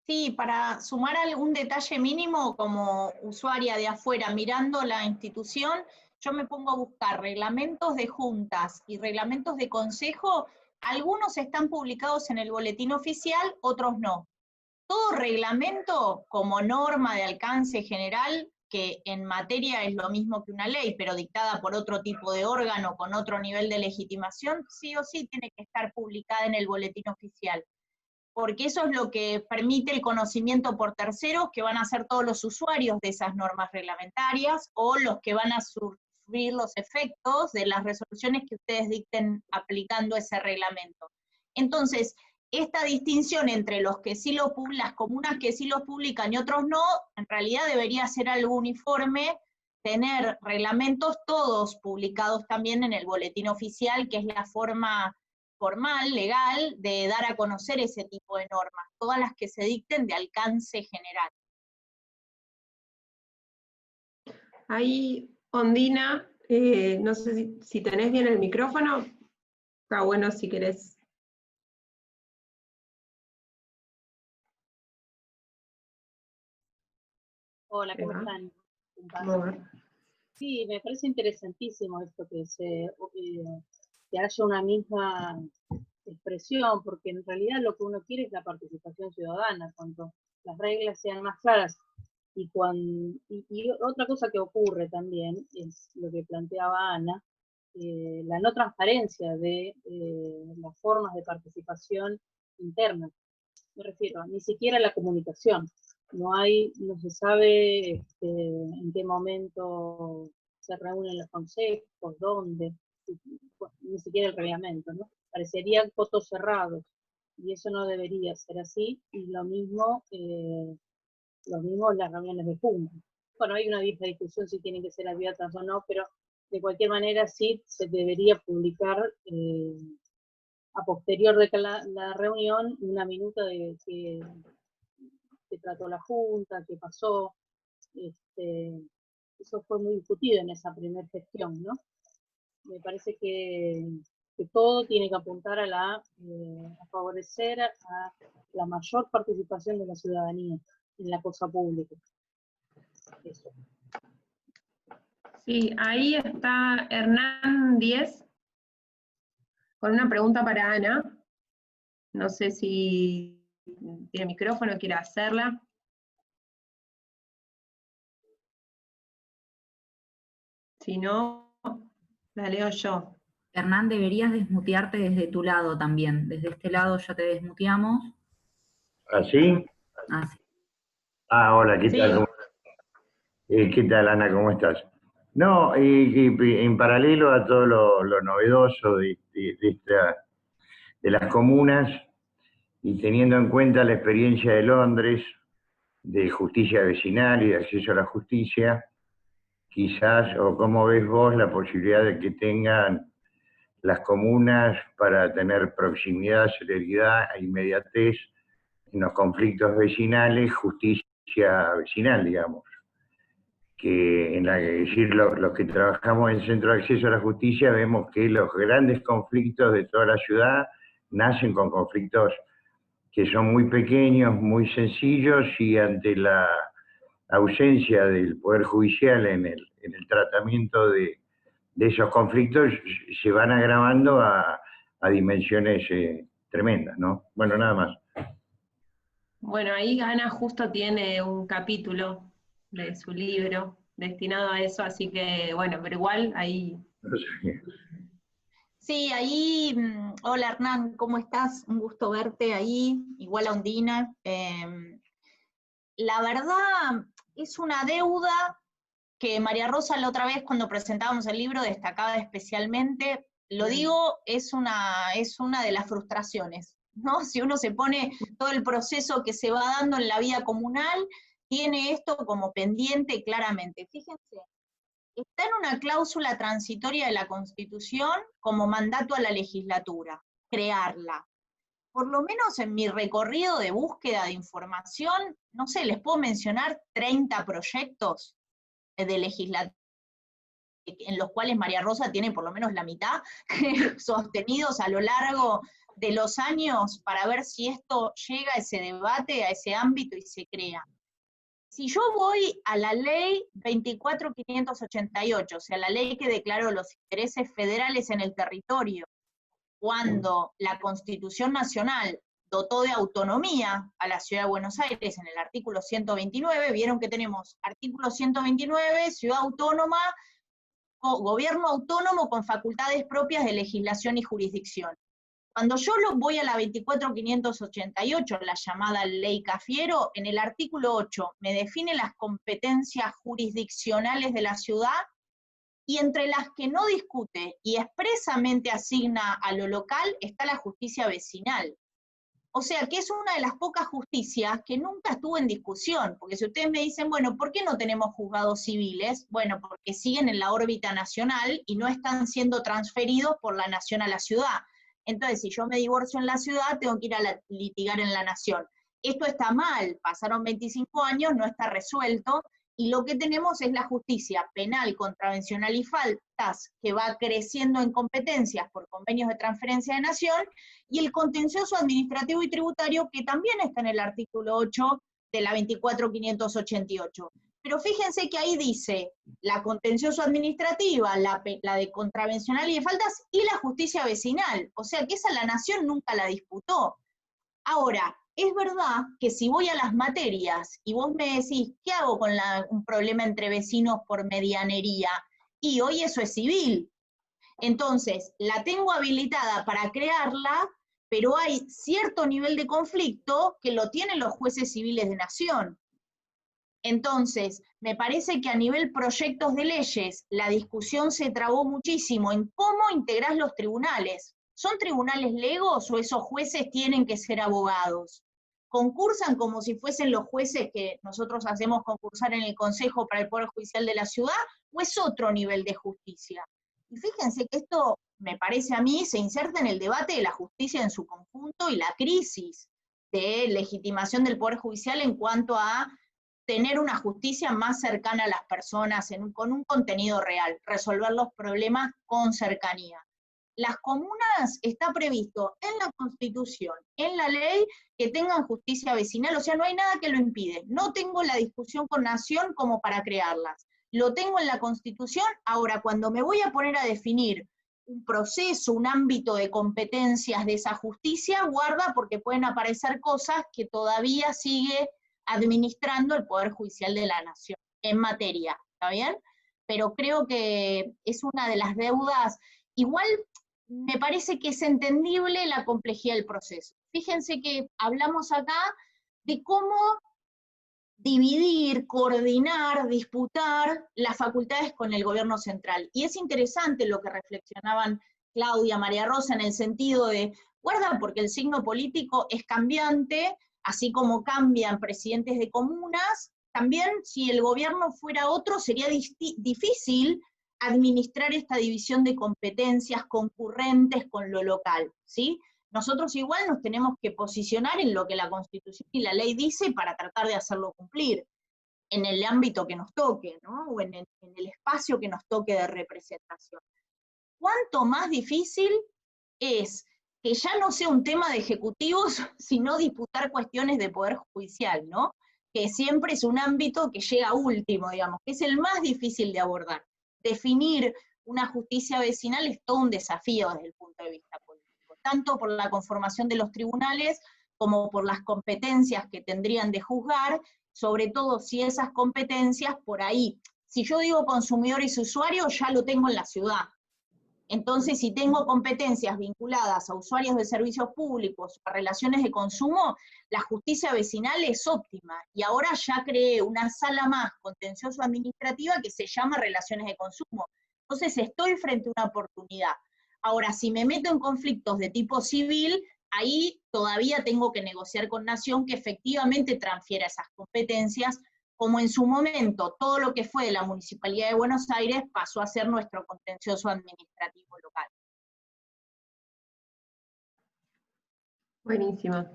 Sí, para sumar algún detalle mínimo como usuaria de afuera mirando la institución, yo me pongo a buscar reglamentos de juntas y reglamentos de consejo. Algunos están publicados en el boletín oficial, otros no. Todo reglamento como norma de alcance general, que en materia es lo mismo que una ley, pero dictada por otro tipo de órgano, con otro nivel de legitimación, sí o sí tiene que estar publicada en el boletín oficial, porque eso es lo que permite el conocimiento por terceros, que van a ser todos los usuarios de esas normas reglamentarias, o los que van a sufrir los efectos de las resoluciones que ustedes dicten aplicando ese reglamento. Entonces, esta distinción entre los que sí lo publican, las comunas que sí los publican y otros no, en realidad debería ser algo uniforme, tener reglamentos todos publicados también en el boletín oficial, que es la forma formal, legal, de dar a conocer ese tipo de normas, todas las que se dicten de alcance general. Ahí, Ondina, no sé si tenés bien el micrófono, está bueno si querés. Hola, ¿cómo están? Bueno. Sí, me parece interesantísimo esto que haya una misma expresión, porque en realidad lo que uno quiere es la participación ciudadana, cuando las reglas sean más claras. Y otra cosa que ocurre también es lo que planteaba Ana, la no transparencia de las formas de participación interna. Me refiero ni siquiera a la comunicación. No se sabe en qué momento se reúnen los consejos, dónde, ni siquiera el reglamento, ¿no? Parecerían votos cerrados, y eso no debería ser así, y lo mismo las reuniones de junta. Bueno, hay una vieja discusión si tienen que ser abiertas o no, pero de cualquier manera sí se debería publicar a posterior de la reunión una minuta de que trató la Junta, qué pasó. Eso fue muy discutido en esa primera gestión, ¿no? Me parece que todo tiene que apuntar a favorecer a la mayor participación de la ciudadanía en la cosa pública. Eso. Sí, ahí está Hernán Díez con una pregunta para Ana. No sé si tiene micrófono, quiere hacerla. Si no, la leo yo. Hernán, deberías desmutearte desde tu lado también. Desde este lado ya te desmuteamos. ¿Así? Así. Hola, ¿qué Sí. tal? ¿Qué tal, Ana? ¿Cómo estás? No, en paralelo a todo lo novedoso de las comunas, y teniendo en cuenta la experiencia de Londres, de justicia vecinal y de acceso a la justicia, quizás, o cómo ves vos la posibilidad de que tengan las comunas para tener proximidad, celeridad e inmediatez en los conflictos vecinales, justicia vecinal, digamos. Que en la, es decir, los que trabajamos en el Centro de Acceso a la Justicia vemos que los grandes conflictos de toda la ciudad nacen con conflictos que son muy pequeños, muy sencillos, y ante la ausencia del Poder Judicial en el tratamiento de esos conflictos, se van agravando a dimensiones tremendas, ¿no? Bueno, nada más. Bueno, ahí Ana justo tiene un capítulo de su libro destinado a eso, así que bueno, pero igual ahí... No sé. Sí, ahí, hola Hernán, ¿cómo estás? Un gusto verte ahí, igual a Ondina. La verdad es una deuda que María Rosa la otra vez cuando presentábamos el libro destacaba especialmente, lo digo, es una de las frustraciones, ¿no? Si uno se pone todo el proceso que se va dando en la vida comunal, tiene esto como pendiente claramente. Fíjense, está en una cláusula transitoria de la Constitución como mandato a la legislatura, crearla. Por lo menos en mi recorrido de búsqueda de información, no sé, les puedo mencionar 30 proyectos de legislatura en los cuales María Rosa tiene por lo menos la mitad, sostenidos a lo largo de los años para ver si esto llega a ese debate, a ese ámbito y se crea. Si yo voy a la ley 24.588, o sea, la ley que declaró los intereses federales en el territorio, cuando la Constitución Nacional dotó de autonomía a la Ciudad de Buenos Aires en el artículo 129, vieron que tenemos artículo 129, ciudad autónoma, gobierno autónomo con facultades propias de legislación y jurisdicción. Cuando yo voy a la 24.588, la llamada Ley Cafiero, en el artículo 8 me define las competencias jurisdiccionales de la ciudad, y entre las que no discute y expresamente asigna a lo local está la justicia vecinal. O sea que es una de las pocas justicias que nunca estuvo en discusión, porque si ustedes me dicen, bueno, ¿por qué no tenemos juzgados civiles? Bueno, porque siguen en la órbita nacional y no están siendo transferidos por la nación a la ciudad. Entonces, si yo me divorcio en la ciudad, tengo que ir a litigar en la nación. Esto está mal, pasaron 25 años, no está resuelto, y lo que tenemos es la justicia penal, contravencional y faltas, que va creciendo en competencias por convenios de transferencia de nación, y el contencioso administrativo y tributario, que también está en el artículo 8 de la 24.588. Pero fíjense que ahí dice la contencioso administrativa, la de contravencional y de faltas, y la justicia vecinal. O sea que esa la nación nunca la disputó. Ahora, es verdad que si voy a las materias y vos me decís, ¿qué hago con un problema entre vecinos por medianería? Y hoy eso es civil. Entonces, la tengo habilitada para crearla, pero hay cierto nivel de conflicto que lo tienen los jueces civiles de nación. Entonces, me parece que a nivel proyectos de leyes, la discusión se trabó muchísimo en cómo integrás los tribunales. ¿Son tribunales legos o esos jueces tienen que ser abogados? ¿Concursan como si fuesen los jueces que nosotros hacemos concursar en el Consejo para el Poder Judicial de la Ciudad, o es otro nivel de justicia? Y fíjense que esto, me parece a mí, se inserta en el debate de la justicia en su conjunto y la crisis de legitimación del Poder Judicial en cuanto a tener una justicia más cercana a las personas, con un contenido real, resolver los problemas con cercanía. Las comunas está previsto en la Constitución, en la ley, que tengan justicia vecinal, o sea, no hay nada que lo impide. No tengo la discusión con Nación como para crearlas. Lo tengo en la Constitución. Ahora, cuando me voy a poner a definir un proceso, un ámbito de competencias de esa justicia, guarda, porque pueden aparecer cosas que todavía sigue administrando el Poder Judicial de la Nación en materia, ¿está bien? Pero creo que es una de las deudas. Igual me parece que es entendible la complejidad del proceso. Fíjense que hablamos acá de cómo dividir, coordinar, disputar las facultades con el gobierno central. Y es interesante lo que reflexionaban Claudia, María Rosa, en el sentido de, Guarda porque el signo político es cambiante, así como cambian presidentes de comunas, también si el gobierno fuera otro sería difícil administrar esta división de competencias concurrentes con lo local, ¿sí? Nosotros igual nos tenemos que posicionar en lo que la Constitución y la ley dice para tratar de hacerlo cumplir, en el ámbito que nos toque, ¿no? O en el espacio que nos toque de representación. ¿Cuánto más difícil es que ya no sea un tema de ejecutivos, sino disputar cuestiones de poder judicial, ¿no? Que siempre es un ámbito que llega último, digamos, que es el más difícil de abordar. Definir una justicia vecinal es todo un desafío desde el punto de vista político, tanto por la conformación de los tribunales como por las competencias que tendrían de juzgar, sobre todo si esas competencias por ahí, si yo digo consumidores y usuarios, ya lo tengo en la ciudad. Entonces, si tengo competencias vinculadas a usuarios de servicios públicos, a relaciones de consumo, la justicia vecinal es óptima. Y ahora ya creé una sala más contencioso administrativa que se llama relaciones de consumo. Entonces, estoy frente a una oportunidad. Ahora, si me meto en conflictos de tipo civil, ahí todavía tengo que negociar con Nación que efectivamente transfiera esas competencias, como en su momento todo lo que fue de la Municipalidad de Buenos Aires pasó a ser nuestro contencioso administrativo local. Buenísimo.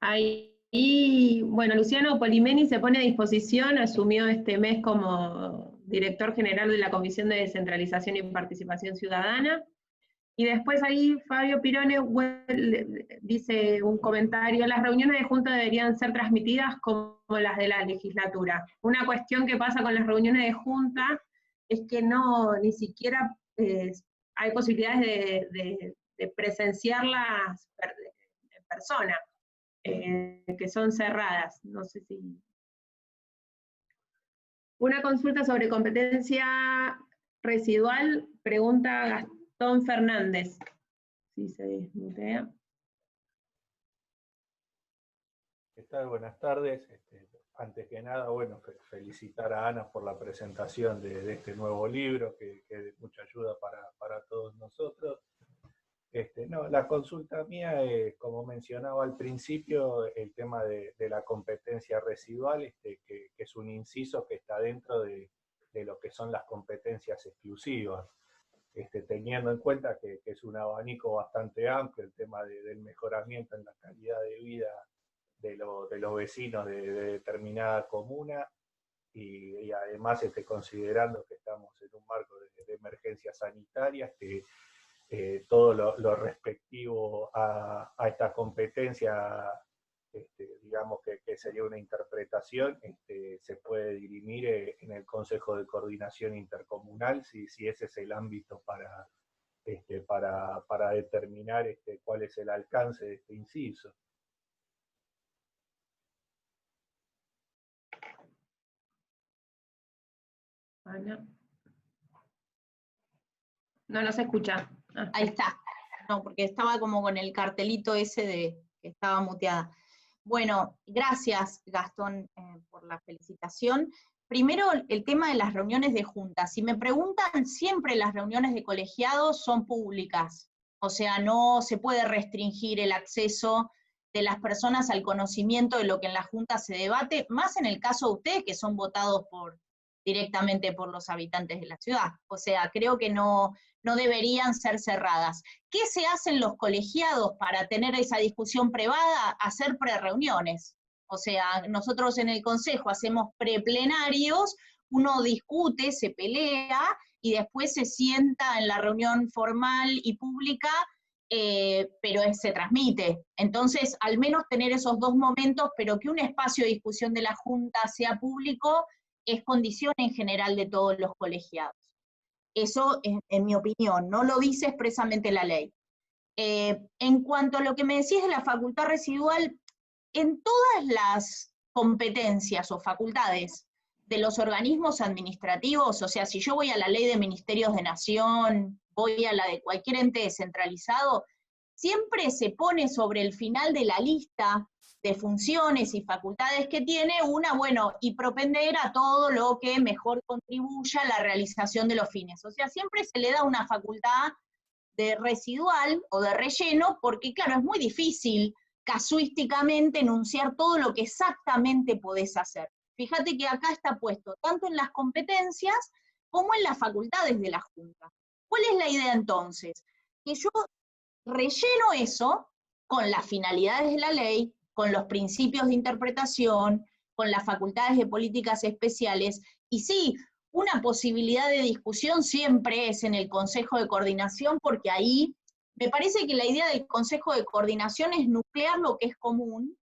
Ahí, bueno, Luciano Polimeni se pone a disposición, asumió este mes como director general de la Comisión de Descentralización y Participación Ciudadana. Y después ahí Fabio Pirone dice un comentario: las reuniones de junta deberían ser transmitidas como las de la legislatura. Una cuestión que pasa con las reuniones de junta es que no, ni siquiera hay posibilidades de presenciarlas en persona, que son cerradas. No sé si... Una consulta sobre competencia residual, pregunta Gastón Fernández. Si se desmutea. ¿Qué tal? Buenas tardes. Antes que nada, bueno, felicitar a Ana por la presentación de este nuevo libro, que es de mucha ayuda para todos nosotros. No, la consulta mía es, como mencionaba al principio, el tema de la competencia residual, que es un inciso que está dentro de lo que son las competencias exclusivas. Teniendo en cuenta que es un abanico bastante amplio el tema del mejoramiento en la calidad de vida de los vecinos de determinada comuna, y además considerando que estamos en un marco de emergencia sanitaria, todo lo respectivo a esta competencia, digamos que sería una interpretación, se puede dirimir en el Consejo de Coordinación Intercomunal, si ese es el ámbito para determinar cuál es el alcance de este inciso. Ana. No se escucha. Ah. Ahí está. No, porque estaba como con el cartelito ese de que estaba muteada. Bueno, gracias Gastón por la felicitación. Primero, el tema de las reuniones de junta. Si me preguntan, siempre las reuniones de colegiados son públicas. O sea, no se puede restringir el acceso de las personas al conocimiento de lo que en la junta se debate, más en el caso de ustedes que son votados directamente por los habitantes de la ciudad. O sea, creo que no deberían ser cerradas. ¿Qué se hacen los colegiados para tener esa discusión privada? Hacer prereuniones. O sea, nosotros en el Consejo hacemos preplenarios, uno discute, se pelea, y después se sienta en la reunión formal y pública, pero se transmite. Entonces, al menos tener esos dos momentos, pero que un espacio de discusión de la Junta sea público, es condición en general de todos los colegiados. Eso, en mi opinión, no lo dice expresamente la ley. En cuanto a lo que me decís de la facultad residual, en todas las competencias o facultades de los organismos administrativos, o sea, si yo voy a la ley de ministerios de nación, voy a la de cualquier ente descentralizado, siempre se pone sobre el final de la lista de funciones y facultades que tiene bueno, y propender a todo lo que mejor contribuya a la realización de los fines. O sea, siempre se le da una facultad de residual o de relleno, porque claro, es muy difícil casuísticamente enunciar todo lo que exactamente podés hacer. Fíjate que acá está puesto tanto en las competencias como en las facultades de la Junta. ¿Cuál es la idea entonces? Que yo relleno eso con las finalidades de la ley, con los principios de interpretación, con las facultades de políticas especiales, y sí, una posibilidad de discusión siempre es en el Consejo de Coordinación, porque ahí me parece que la idea del Consejo de Coordinación es nuclear lo que es común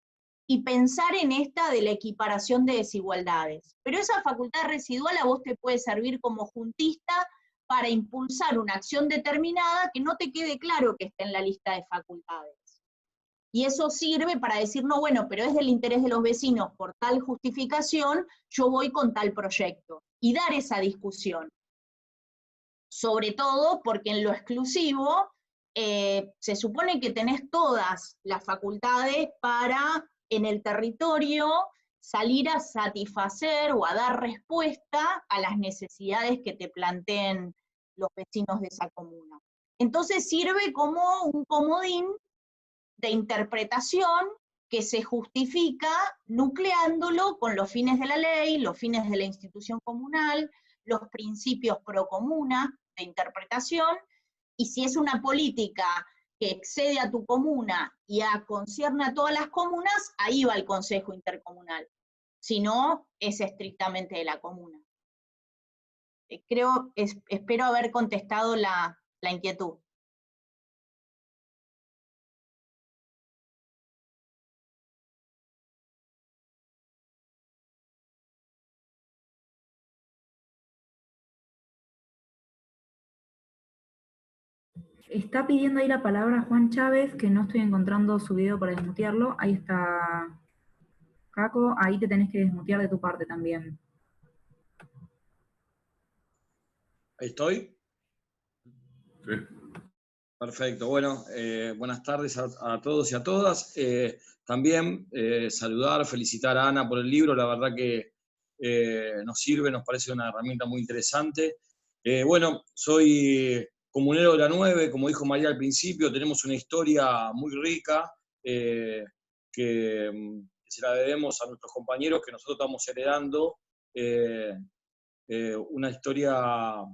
y pensar en esta de la equiparación de desigualdades. Pero esa facultad residual a vos te puede servir como juntista para impulsar una acción determinada que no te quede claro que esté en la lista de facultades. Y eso sirve para decir, no, bueno, pero es del interés de los vecinos, por tal justificación, yo voy con tal proyecto. Y dar esa discusión. Sobre todo porque en lo exclusivo se supone que tenés todas las facultades para, en el territorio, salir a satisfacer o a dar respuesta a las necesidades que te planteen los vecinos de esa comuna. Entonces sirve como un comodín de interpretación que se justifica nucleándolo con los fines de la ley, los fines de la institución comunal, los principios pro comuna de interpretación, y si es una política que excede a tu comuna y concierne a todas las comunas, ahí va el Consejo Intercomunal. Si no, es estrictamente de la comuna. Espero haber contestado la inquietud. Está pidiendo ahí la palabra Juan Chávez, que no estoy encontrando su video para desmutearlo. Ahí está Caco, ahí te tenés que desmutear de tu parte también. ¿Ahí estoy? Sí. Perfecto, bueno, buenas tardes a todos y a todas. También saludar, felicitar a Ana por el libro, la verdad que nos sirve, nos parece una herramienta muy interesante. Bueno, soy comunero de la 9, como dijo María al principio, tenemos una historia muy rica que se la debemos a nuestros compañeros, que nosotros estamos heredando una historia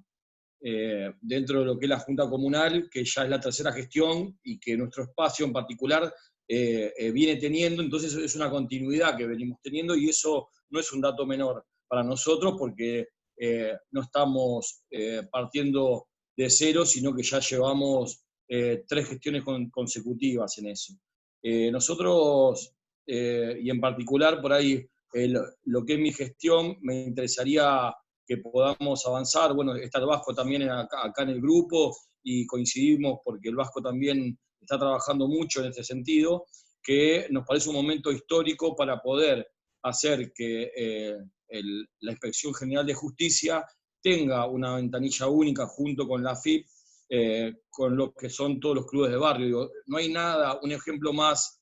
dentro de lo que es la Junta Comunal, que ya es la tercera gestión y que nuestro espacio en particular viene teniendo, entonces es una continuidad que venimos teniendo y eso no es un dato menor para nosotros porque no estamos partiendo de cero, sino que ya llevamos 3 gestiones consecutivas en eso. Nosotros, y en particular por ahí, lo que es mi gestión, me interesaría que podamos avanzar. Bueno, está el Vasco también acá en el grupo y coincidimos porque el Vasco también está trabajando mucho en este sentido, que nos parece un momento histórico para poder hacer que la Inspección General de Justicia tenga una ventanilla única junto con la AFIP, con lo que son todos los clubes de barrio. Digo, no hay nada, un ejemplo más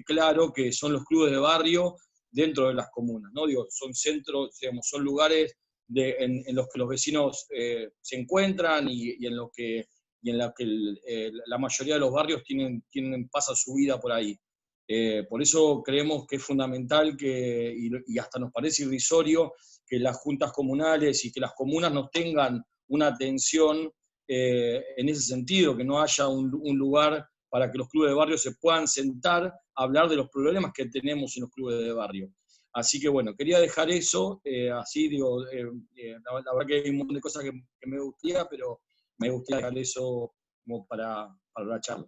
claro que son los clubes de barrio dentro de las comunas, ¿no? Digo, son centros, digamos, son lugares en los que los vecinos se encuentran y en la que la mayoría de los barrios pasa su vida por ahí. Por eso creemos que es fundamental y hasta nos parece irrisorio que las juntas comunales y que las comunas nos tengan una atención en ese sentido, que no haya un lugar para que los clubes de barrio se puedan sentar a hablar de los problemas que tenemos en los clubes de barrio. Así que bueno, quería dejar eso, así digo, la verdad que hay un montón de cosas que me gustaría, pero me gustaría dejar eso como para la charla.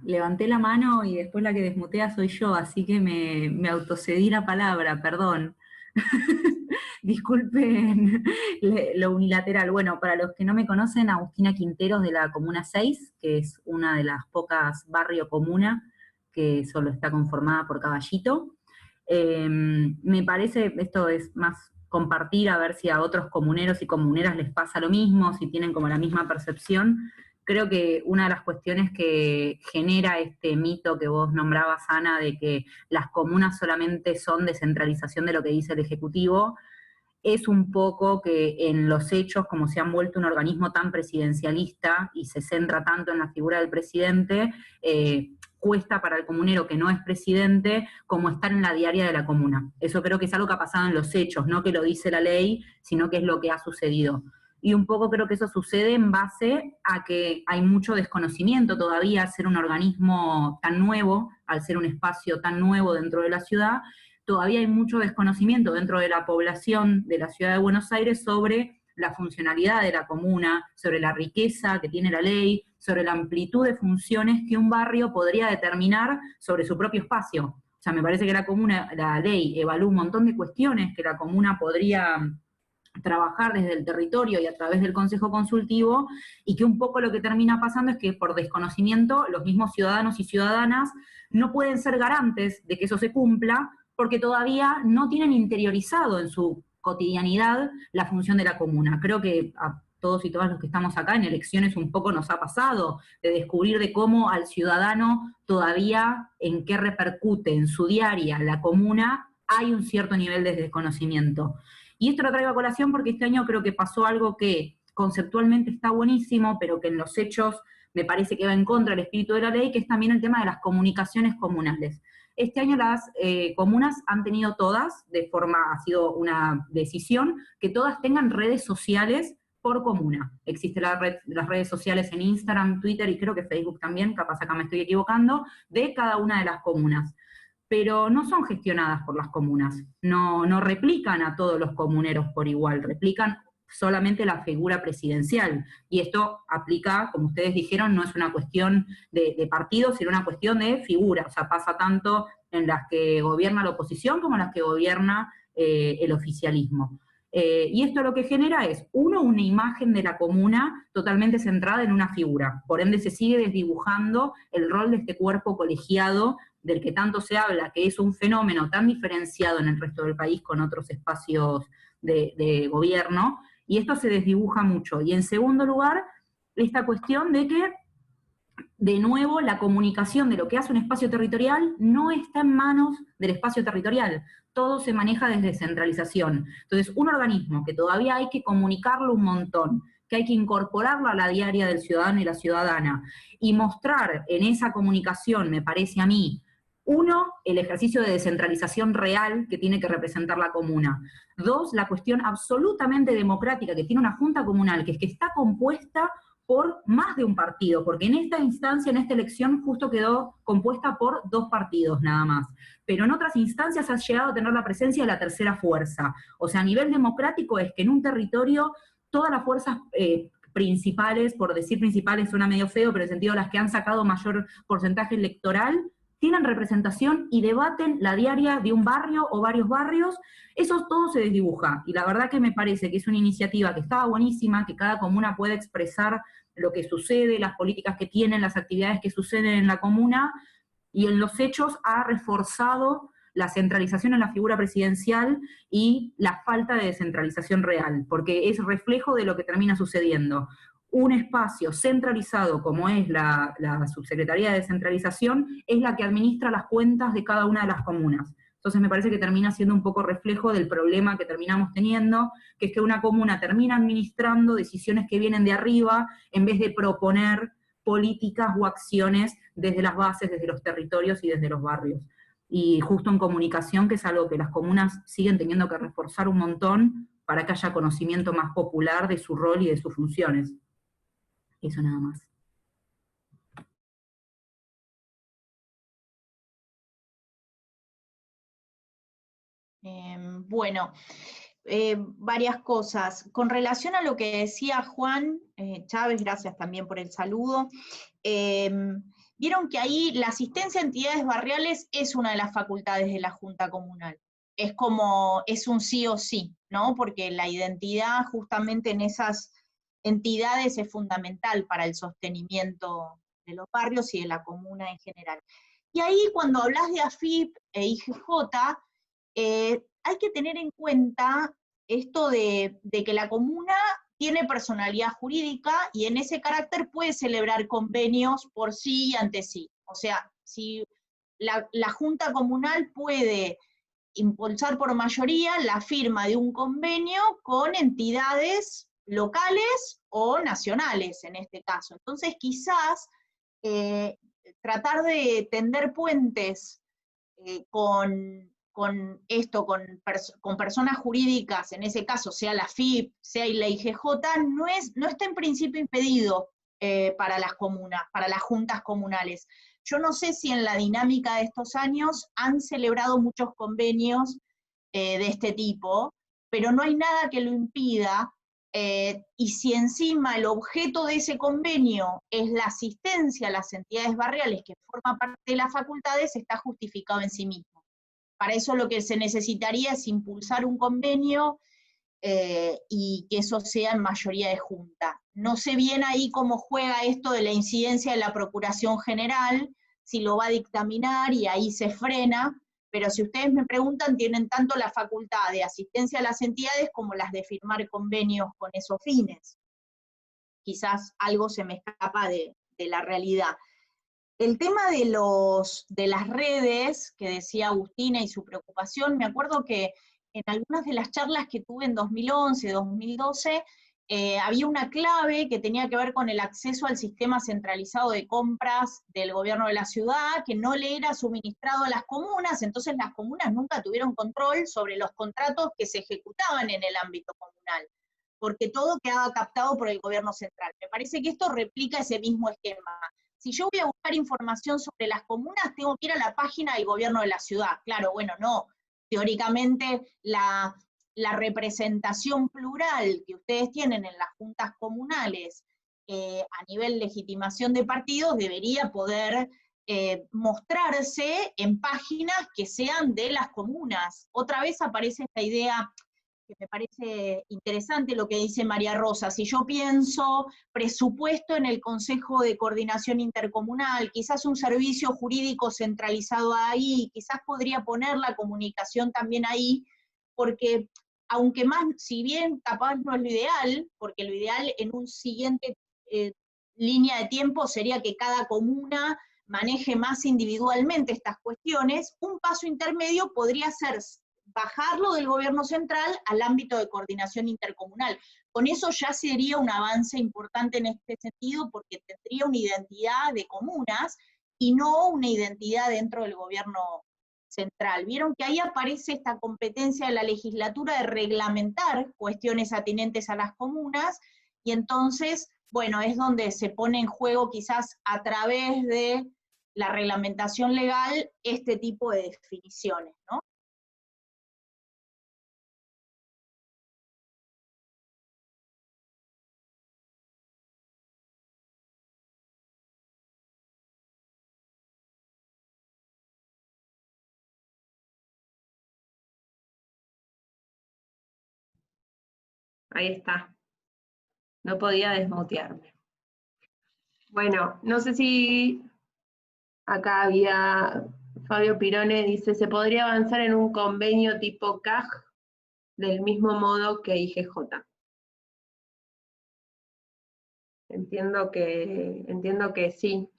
Levanté la mano y después la que desmutea soy yo, así que me autocedí la palabra, perdón. Disculpen lo unilateral. Bueno, para los que no me conocen, Agustina Quinteros de la Comuna 6, que es una de las pocas barrio comuna que solo está conformada por Caballito. Me parece, esto es más compartir, a ver si a otros comuneros y comuneras les pasa lo mismo, si tienen como la misma percepción. creo que una de las cuestiones que genera este mito que vos nombrabas, Ana, de que las comunas solamente son descentralización de lo que dice el Ejecutivo, es un poco que en los hechos, como se han vuelto un organismo tan presidencialista y se centra tanto en la figura del presidente, cuesta para el comunero que no es presidente como estar en la diaria de la comuna. Eso creo que es algo que ha pasado en los hechos, no que lo dice la ley, sino que es lo que ha sucedido. Y un poco creo que eso sucede en base a que hay mucho desconocimiento todavía al ser un organismo tan nuevo, al ser un espacio tan nuevo dentro de la ciudad, todavía hay mucho desconocimiento dentro de la población de la ciudad de Buenos Aires sobre la funcionalidad de la comuna, sobre la riqueza que tiene la ley, sobre la amplitud de funciones que un barrio podría determinar sobre su propio espacio. O sea, me parece que la ley evalúa un montón de cuestiones que la comuna podría trabajar desde el territorio y a través del Consejo Consultivo, y que un poco lo que termina pasando es que por desconocimiento los mismos ciudadanos y ciudadanas no pueden ser garantes de que eso se cumpla, porque todavía no tienen interiorizado en su cotidianidad la función de la comuna. Creo que a todos y todas los que estamos acá en elecciones un poco nos ha pasado, de descubrir de cómo al ciudadano todavía en qué repercute en su diaria la comuna, hay un cierto nivel de desconocimiento. Y esto lo traigo a colación porque este año creo que pasó algo que conceptualmente está buenísimo, pero que en los hechos me parece que va en contra del espíritu de la ley, que es también el tema de las comunicaciones comunales. Este año las comunas han tenido todas, ha sido una decisión, que todas tengan redes sociales por comuna. Existen las redes sociales en Instagram, Twitter y creo que Facebook también, capaz acá me estoy equivocando, de cada una de las comunas. Pero no son gestionadas por las comunas, no replican a todos los comuneros por igual, replican solamente la figura presidencial. Y esto aplica, como ustedes dijeron, no es una cuestión de partido, sino una cuestión de figura. O sea, pasa tanto en las que gobierna la oposición como en las que gobierna el oficialismo. Y esto lo que genera es, uno, una imagen de la comuna totalmente centrada en una figura. Por ende se sigue desdibujando el rol de este cuerpo colegiado del que tanto se habla, que es un fenómeno tan diferenciado en el resto del país con otros espacios de gobierno, y esto se desdibuja mucho. Y en segundo lugar, esta cuestión de que, de nuevo, la comunicación de lo que hace un espacio territorial no está en manos del espacio territorial, todo se maneja desde centralización. Entonces, un organismo que todavía hay que comunicarlo un montón, que hay que incorporarlo a la diaria del ciudadano y la ciudadana, y mostrar en esa comunicación, me parece a mí, uno, el ejercicio de descentralización real que tiene que representar la comuna. Dos, la cuestión absolutamente democrática que tiene una junta comunal, que es que está compuesta por más de un partido, porque en esta instancia, en esta elección, justo quedó compuesta por 2 partidos nada más. Pero en otras instancias ha llegado a tener la presencia de la tercera fuerza. O sea, a nivel democrático es que en un territorio todas las fuerzas principales, por decir principales suena medio feo, pero en el sentido de las que han sacado mayor porcentaje electoral, tienen representación y debaten la diaria de un barrio o varios barrios, eso todo se desdibuja. Y la verdad que me parece que es una iniciativa que estaba buenísima, que cada comuna puede expresar lo que sucede, las políticas que tienen, las actividades que suceden en la comuna, y en los hechos ha reforzado la centralización en la figura presidencial y la falta de descentralización real, porque es reflejo de lo que termina sucediendo. Un espacio centralizado como es la Subsecretaría de Descentralización es la que administra las cuentas de cada una de las comunas. Entonces me parece que termina siendo un poco reflejo del problema que terminamos teniendo, que es que una comuna termina administrando decisiones que vienen de arriba en vez de proponer políticas o acciones desde las bases, desde los territorios y desde los barrios. Y justo en comunicación, que es algo que las comunas siguen teniendo que reforzar un montón para que haya conocimiento más popular de su rol y de sus funciones. Eso nada más. Bueno, varias cosas. Con relación a lo que decía Juan Chávez, gracias también por el saludo, vieron que ahí la asistencia a entidades barriales es una de las facultades de la Junta Comunal. Es un sí o sí, ¿no? Porque la identidad justamente en esas entidades es fundamental para el sostenimiento de los barrios y de la comuna en general. Y ahí cuando hablas de AFIP e IGJ, hay que tener en cuenta esto de que la comuna tiene personalidad jurídica y en ese carácter puede celebrar convenios por sí y ante sí. O sea, si la Junta Comunal puede impulsar por mayoría la firma de un convenio con entidades locales o nacionales en este caso. Entonces quizás tratar de tender puentes con personas jurídicas, en ese caso sea la FIP, sea la IGJ, no está en principio impedido para las comunas, para las juntas comunales. Yo no sé si en la dinámica de estos años han celebrado muchos convenios de este tipo, pero no hay nada que lo impida, y si encima el objeto de ese convenio es la asistencia a las entidades barriales que forman parte de las facultades, está justificado en sí mismo. Para eso lo que se necesitaría es impulsar un convenio y que eso sea en mayoría de junta. No sé bien ahí cómo juega esto de la incidencia de la Procuración General, si lo va a dictaminar y ahí se frena, pero si ustedes me preguntan, tienen tanto la facultad de asistencia a las entidades como las de firmar convenios con esos fines. Quizás algo se me escapa de la realidad. El tema de las redes, que decía Agustina y su preocupación, me acuerdo que en algunas de las charlas que tuve en 2011, 2012, había una clave que tenía que ver con el acceso al sistema centralizado de compras del gobierno de la ciudad, que no le era suministrado a las comunas, entonces las comunas nunca tuvieron control sobre los contratos que se ejecutaban en el ámbito comunal, porque todo quedaba captado por el gobierno central. Me parece que esto replica ese mismo esquema. Si yo voy a buscar información sobre las comunas, tengo que ir a la página del gobierno de la ciudad. Claro, bueno, no. Teóricamente, la representación plural que ustedes tienen en las juntas comunales a nivel legitimación de partidos debería poder mostrarse en páginas que sean de las comunas. Otra vez aparece esta idea que me parece interesante lo que dice María Rosa. Si yo pienso presupuesto en el Consejo de Coordinación Intercomunal, quizás un servicio jurídico centralizado ahí, quizás podría poner la comunicación también ahí, porque aunque más, si bien capaz no es lo ideal, porque lo ideal en un siguiente línea de tiempo sería que cada comuna maneje más individualmente estas cuestiones, un paso intermedio podría ser bajarlo del gobierno central al ámbito de coordinación intercomunal. Con eso ya sería un avance importante en este sentido, porque tendría una identidad de comunas y no una identidad dentro del gobierno central. Vieron que ahí aparece esta competencia de la legislatura de reglamentar cuestiones atinentes a las comunas, y entonces, bueno, es donde se pone en juego quizás a través de la reglamentación legal este tipo de definiciones, ¿no? Ahí está. No podía desmutearme. Bueno, no sé si acá había Fabio Pirone, dice, ¿se podría avanzar en un convenio tipo CAG del mismo modo que IGJ? Entiendo que sí.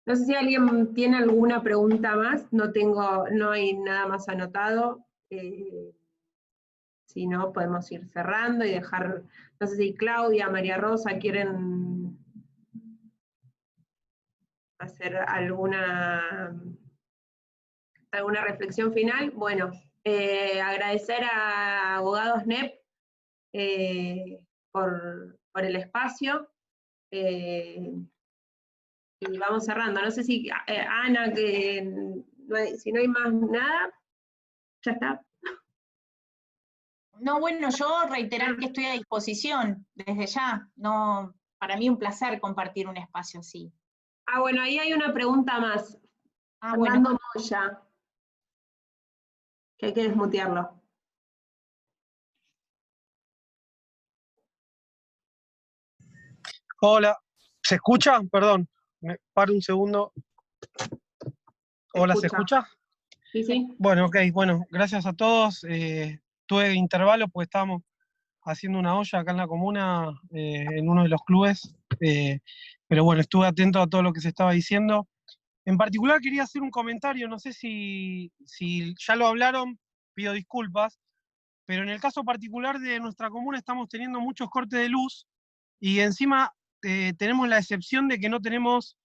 No sé si alguien tiene alguna pregunta más, no hay nada más anotado. Si no, podemos ir cerrando y dejar, no sé si Claudia, María Rosa quieren hacer alguna reflexión final. Bueno, agradecer a Abogados NEP por el espacio, y vamos cerrando. No sé si Ana, si no hay más nada, ya está. No, bueno, yo reiterar que estoy a disposición desde ya. No, para mí un placer compartir un espacio así. Ah, bueno, ahí hay una pregunta más. Fernando Moya, que hay que desmutearlo. Hola, ¿se escucha? Perdón, me paro un segundo. Hola, ¿se escucha? Sí, sí. Bueno, ok, bueno, gracias a todos. Tuve intervalo, pues estábamos haciendo una olla acá en la comuna, en uno de los clubes, pero bueno, estuve atento a todo lo que se estaba diciendo. En particular quería hacer un comentario, no sé si ya lo hablaron, pido disculpas, pero en el caso particular de nuestra comuna estamos teniendo muchos cortes de luz y encima tenemos la excepción de que no tenemos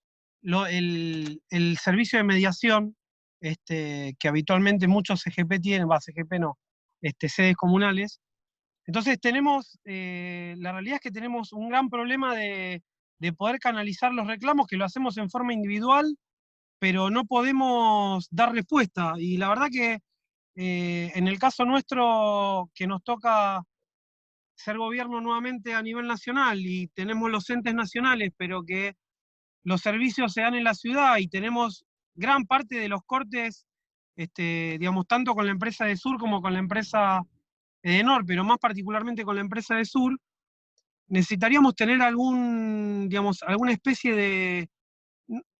el servicio de mediación que habitualmente muchos CGP tienen, CGP no, sedes comunales. Entonces tenemos, la realidad es que tenemos un gran problema de poder canalizar los reclamos, que lo hacemos en forma individual, pero no podemos dar respuesta. Y la verdad que en el caso nuestro, que nos toca ser gobierno nuevamente a nivel nacional y tenemos los entes nacionales, pero que los servicios se dan en la ciudad y tenemos gran parte de los cortes, digamos, tanto con la empresa de Sur como con la empresa de Nor, pero más particularmente con la empresa de Sur, necesitaríamos tener alguna especie de...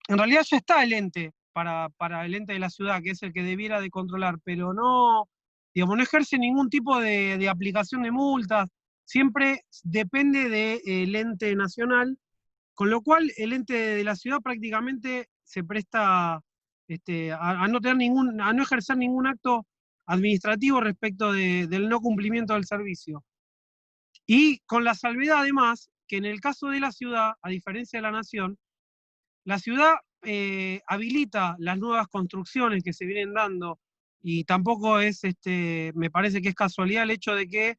En realidad ya está el ente para el ente de la ciudad, que es el que debiera de controlar, pero no, digamos, no ejerce ningún tipo de aplicación de multas, siempre depende del ente nacional, con lo cual el ente de la ciudad prácticamente se presta a no ejercer ningún acto administrativo respecto del no cumplimiento del servicio. Y con la salvedad además que en el caso de la ciudad, a diferencia de la nación, la ciudad habilita las nuevas construcciones que se vienen dando y tampoco es, me parece que es casualidad el hecho de que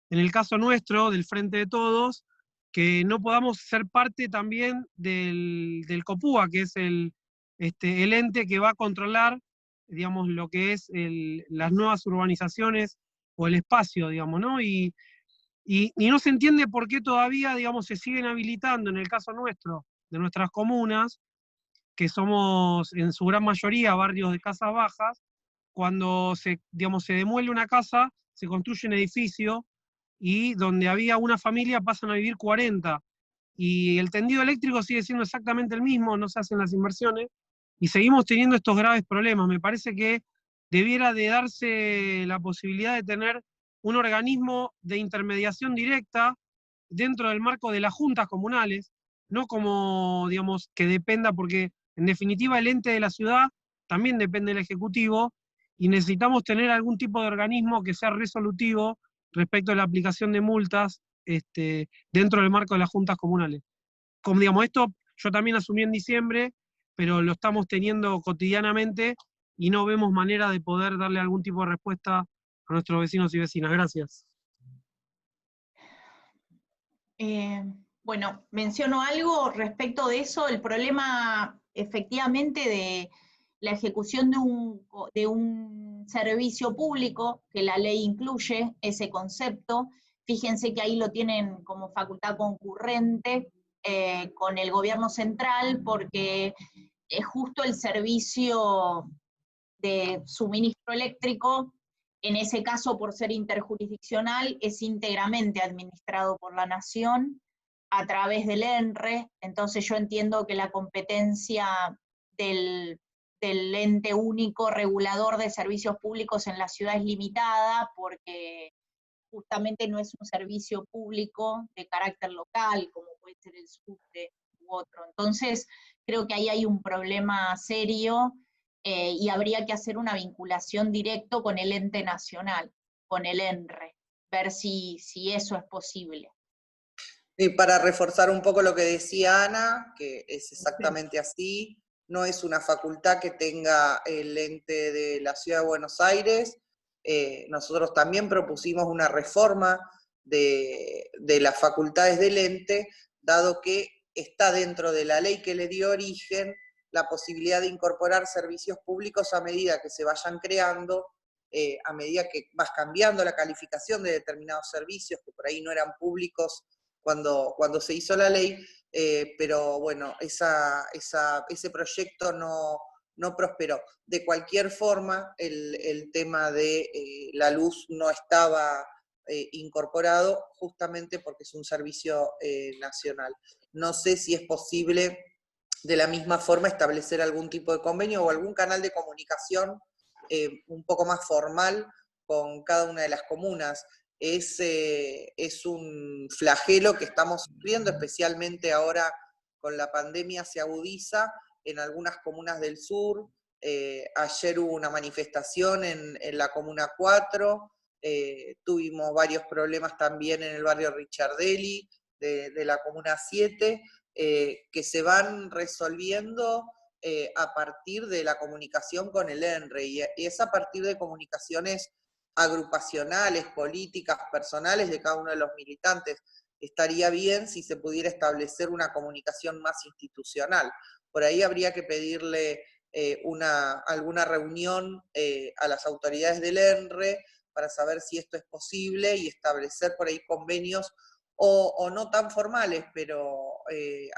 en el caso nuestro, del Frente de Todos, que no podamos ser parte también del COPUA, que es el ente que va a controlar, digamos, lo que es las nuevas urbanizaciones o el espacio, digamos, ¿no? Y no se entiende por qué todavía, digamos, se siguen habilitando, en el caso nuestro, de nuestras comunas, que somos en su gran mayoría barrios de casas bajas, cuando se demuele una casa, se construye un edificio, y donde había una familia pasan a vivir 40, y el tendido eléctrico sigue siendo exactamente el mismo, no se hacen las inversiones, y seguimos teniendo estos graves problemas. Me parece que debiera de darse la posibilidad de tener un organismo de intermediación directa dentro del marco de las juntas comunales, no como, digamos, que dependa, porque en definitiva el ente de la ciudad también depende del Ejecutivo, y necesitamos tener algún tipo de organismo que sea resolutivo respecto a la aplicación de multas dentro del marco de las juntas comunales. Como digamos, esto yo también asumí en diciembre, pero lo estamos teniendo cotidianamente y no vemos manera de poder darle algún tipo de respuesta a nuestros vecinos y vecinas. Gracias. Bueno, menciono algo respecto de eso, el problema efectivamente de la ejecución de un servicio público, que la ley incluye ese concepto. Fíjense que ahí lo tienen como facultad concurrente con el gobierno central, porque es justo el servicio de suministro eléctrico, en ese caso por ser interjurisdiccional, es íntegramente administrado por la Nación a través del ENRE. Entonces yo entiendo que la competencia del ente único regulador de servicios públicos en la ciudad es limitada, porque justamente no es un servicio público de carácter local, como puede ser el subte u otro. Entonces, creo que ahí hay un problema serio, y habría que hacer una vinculación directa con el ente nacional, con el ENRE, ver si eso es posible. Y para reforzar un poco lo que decía Ana, que es exactamente así, no es una facultad que tenga el ente de la Ciudad de Buenos Aires. Nosotros también propusimos una reforma de las facultades del ente, dado que está dentro de la ley que le dio origen la posibilidad de incorporar servicios públicos a medida que se vayan creando, a medida que vas cambiando la calificación de determinados servicios que por ahí no eran públicos cuando se hizo la ley, pero bueno, ese proyecto no prosperó. De cualquier forma, el tema de la luz no estaba incorporado, justamente porque es un servicio nacional. No sé si es posible de la misma forma establecer algún tipo de convenio o algún canal de comunicación un poco más formal con cada una de las comunas. es un flagelo que estamos sufriendo, especialmente ahora con la pandemia se agudiza en algunas comunas del sur. Ayer hubo una manifestación en la Comuna 4, tuvimos varios problemas también en el barrio Richardelli de la Comuna 7, que se van resolviendo a partir de la comunicación con el ENRE, y es a partir de comunicaciones agrupacionales, políticas, personales de cada uno de los militantes. Estaría bien si se pudiera establecer una comunicación más institucional. Por ahí habría que pedirle alguna reunión a las autoridades del ENRE para saber si esto es posible y establecer por ahí convenios o no tan formales, pero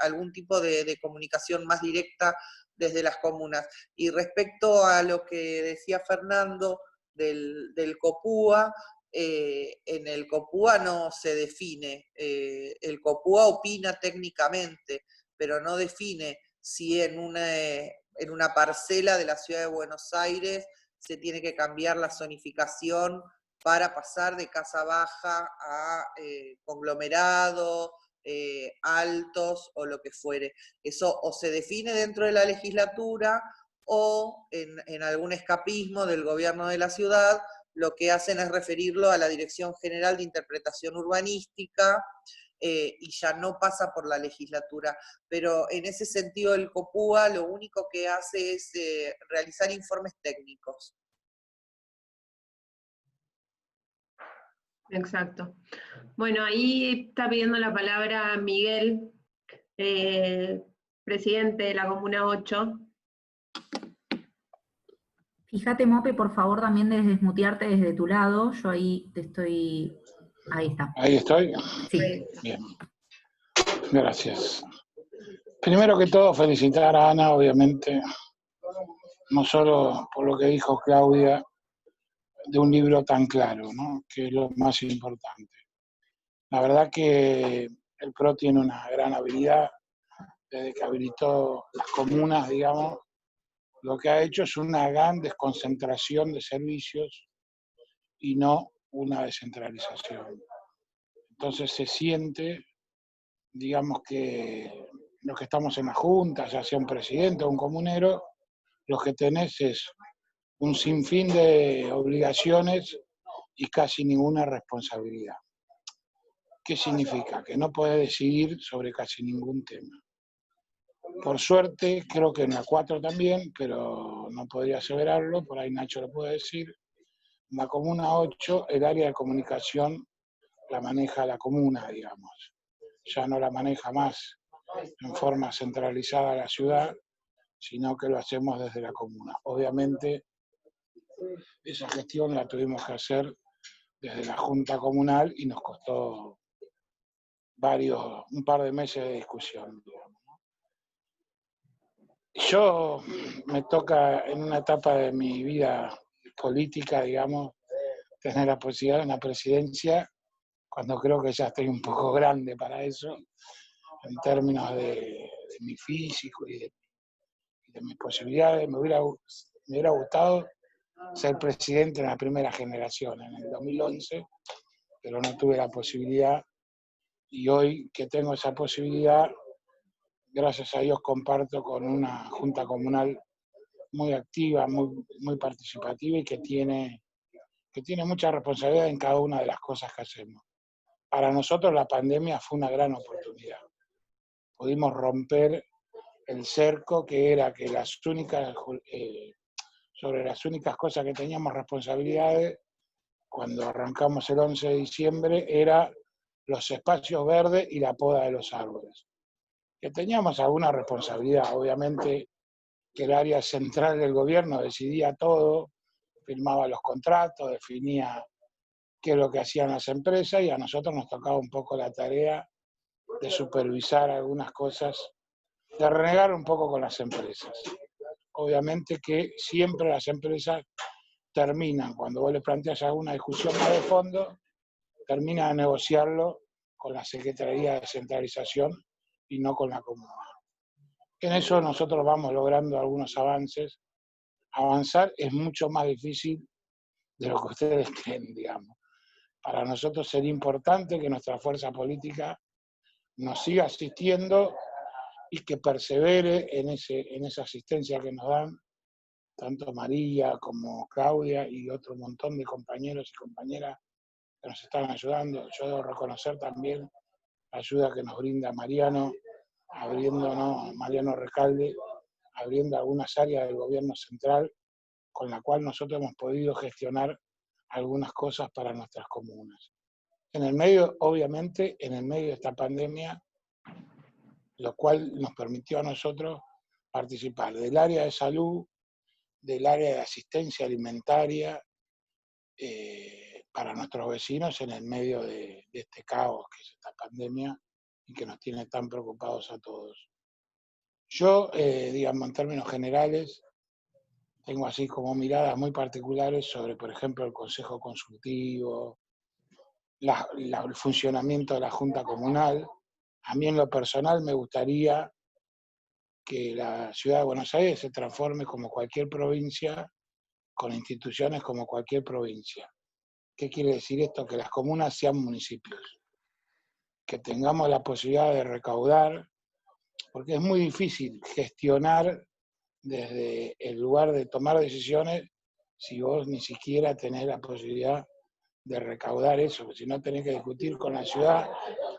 algún tipo de comunicación más directa desde las comunas. Y respecto a lo que decía Fernando del COPUA, en el COPUA no se define, el COPUA opina técnicamente, pero no define si en una parcela de la ciudad de Buenos Aires se tiene que cambiar la zonificación para pasar de casa baja a conglomerado, altos o lo que fuere. Eso o se define dentro de la legislatura o en algún escapismo del gobierno de la ciudad, lo que hacen es referirlo a la Dirección General de Interpretación Urbanística, y ya no pasa por la legislatura. Pero en ese sentido el COPUA lo único que hace es realizar informes técnicos. Exacto. Bueno, ahí está pidiendo la palabra Miguel, presidente de la Comuna 8. Fíjate, Mope, por favor, también de desmutearte desde tu lado. Yo ahí te estoy... Ahí está. Ahí estoy. Sí. Bien. Gracias. Primero que todo, felicitar a Ana, obviamente, no solo por lo que dijo Claudia, de un libro tan claro, ¿no?, que es lo más importante. La verdad que el PRO tiene una gran habilidad, desde que habilitó las comunas, digamos, lo que ha hecho es una gran desconcentración de servicios y no una descentralización. Entonces se siente, digamos, que los que estamos en la Junta, ya sea un presidente o un comunero, lo que tenés es un sinfín de obligaciones y casi ninguna responsabilidad. ¿Qué significa? Que no podés decidir sobre casi ningún tema. Por suerte, creo que en la 4 también, pero no podría aseverarlo, por ahí Nacho lo puede decir, en la Comuna 8 el área de comunicación la maneja la comuna, digamos. Ya no la maneja más en forma centralizada la ciudad, sino que lo hacemos desde la comuna. Obviamente, esa gestión la tuvimos que hacer desde la Junta Comunal y nos costó un par de meses de discusión, digamos. Yo me toca en una etapa de mi vida política, digamos, tener la posibilidad de una presidencia, cuando creo que ya estoy un poco grande para eso, en términos de mi físico y de mis posibilidades. Me hubiera gustado ser presidente en la primera generación, en el 2011, pero no tuve la posibilidad. Y hoy que tengo esa posibilidad, gracias a Dios comparto con una junta comunal muy activa, muy participativa y que tiene mucha responsabilidad en cada una de las cosas que hacemos. Para nosotros la pandemia fue una gran oportunidad. Pudimos romper el cerco que era que sobre las únicas cosas que teníamos responsabilidades cuando arrancamos el 11 de diciembre era los espacios verdes y la poda de los árboles. Que teníamos alguna responsabilidad, obviamente que el área central del gobierno decidía todo, firmaba los contratos, definía qué es lo que hacían las empresas y a nosotros nos tocaba un poco la tarea de supervisar algunas cosas, de renegar un poco con las empresas. Obviamente que siempre las empresas terminan, cuando vos les planteas alguna discusión más de fondo, terminan de negociarlo con la Secretaría de Descentralización y no con la comuna. En eso nosotros vamos logrando algunos avances. Avanzar es mucho más difícil de lo que ustedes creen, digamos. Para nosotros sería importante que nuestra fuerza política nos siga asistiendo y que persevere en esa asistencia que nos dan tanto María como Claudia y otro montón de compañeros y compañeras que nos están ayudando. Yo debo reconocer también la ayuda que nos brinda Mariano, Mariano Recalde, abriendo algunas áreas del gobierno central con la cual nosotros hemos podido gestionar algunas cosas para nuestras comunas. En el medio, obviamente, en el medio de esta pandemia, lo cual nos permitió a nosotros participar del área de salud, del área de asistencia alimentaria, para nuestros vecinos en el medio de este caos que es esta pandemia y que nos tiene tan preocupados a todos. Yo, digamos, en términos generales, tengo así como miradas muy particulares sobre, por ejemplo, el Consejo Consultivo, el funcionamiento de la Junta Comunal. A mí en lo personal me gustaría que la ciudad de Buenos Aires se transforme como cualquier provincia, con instituciones como cualquier provincia. ¿Qué quiere decir esto? Que las comunas sean municipios, que tengamos la posibilidad de recaudar, porque es muy difícil gestionar desde el lugar de tomar decisiones si vos ni siquiera tenés la posibilidad de recaudar eso, porque si no tenés que discutir con la ciudad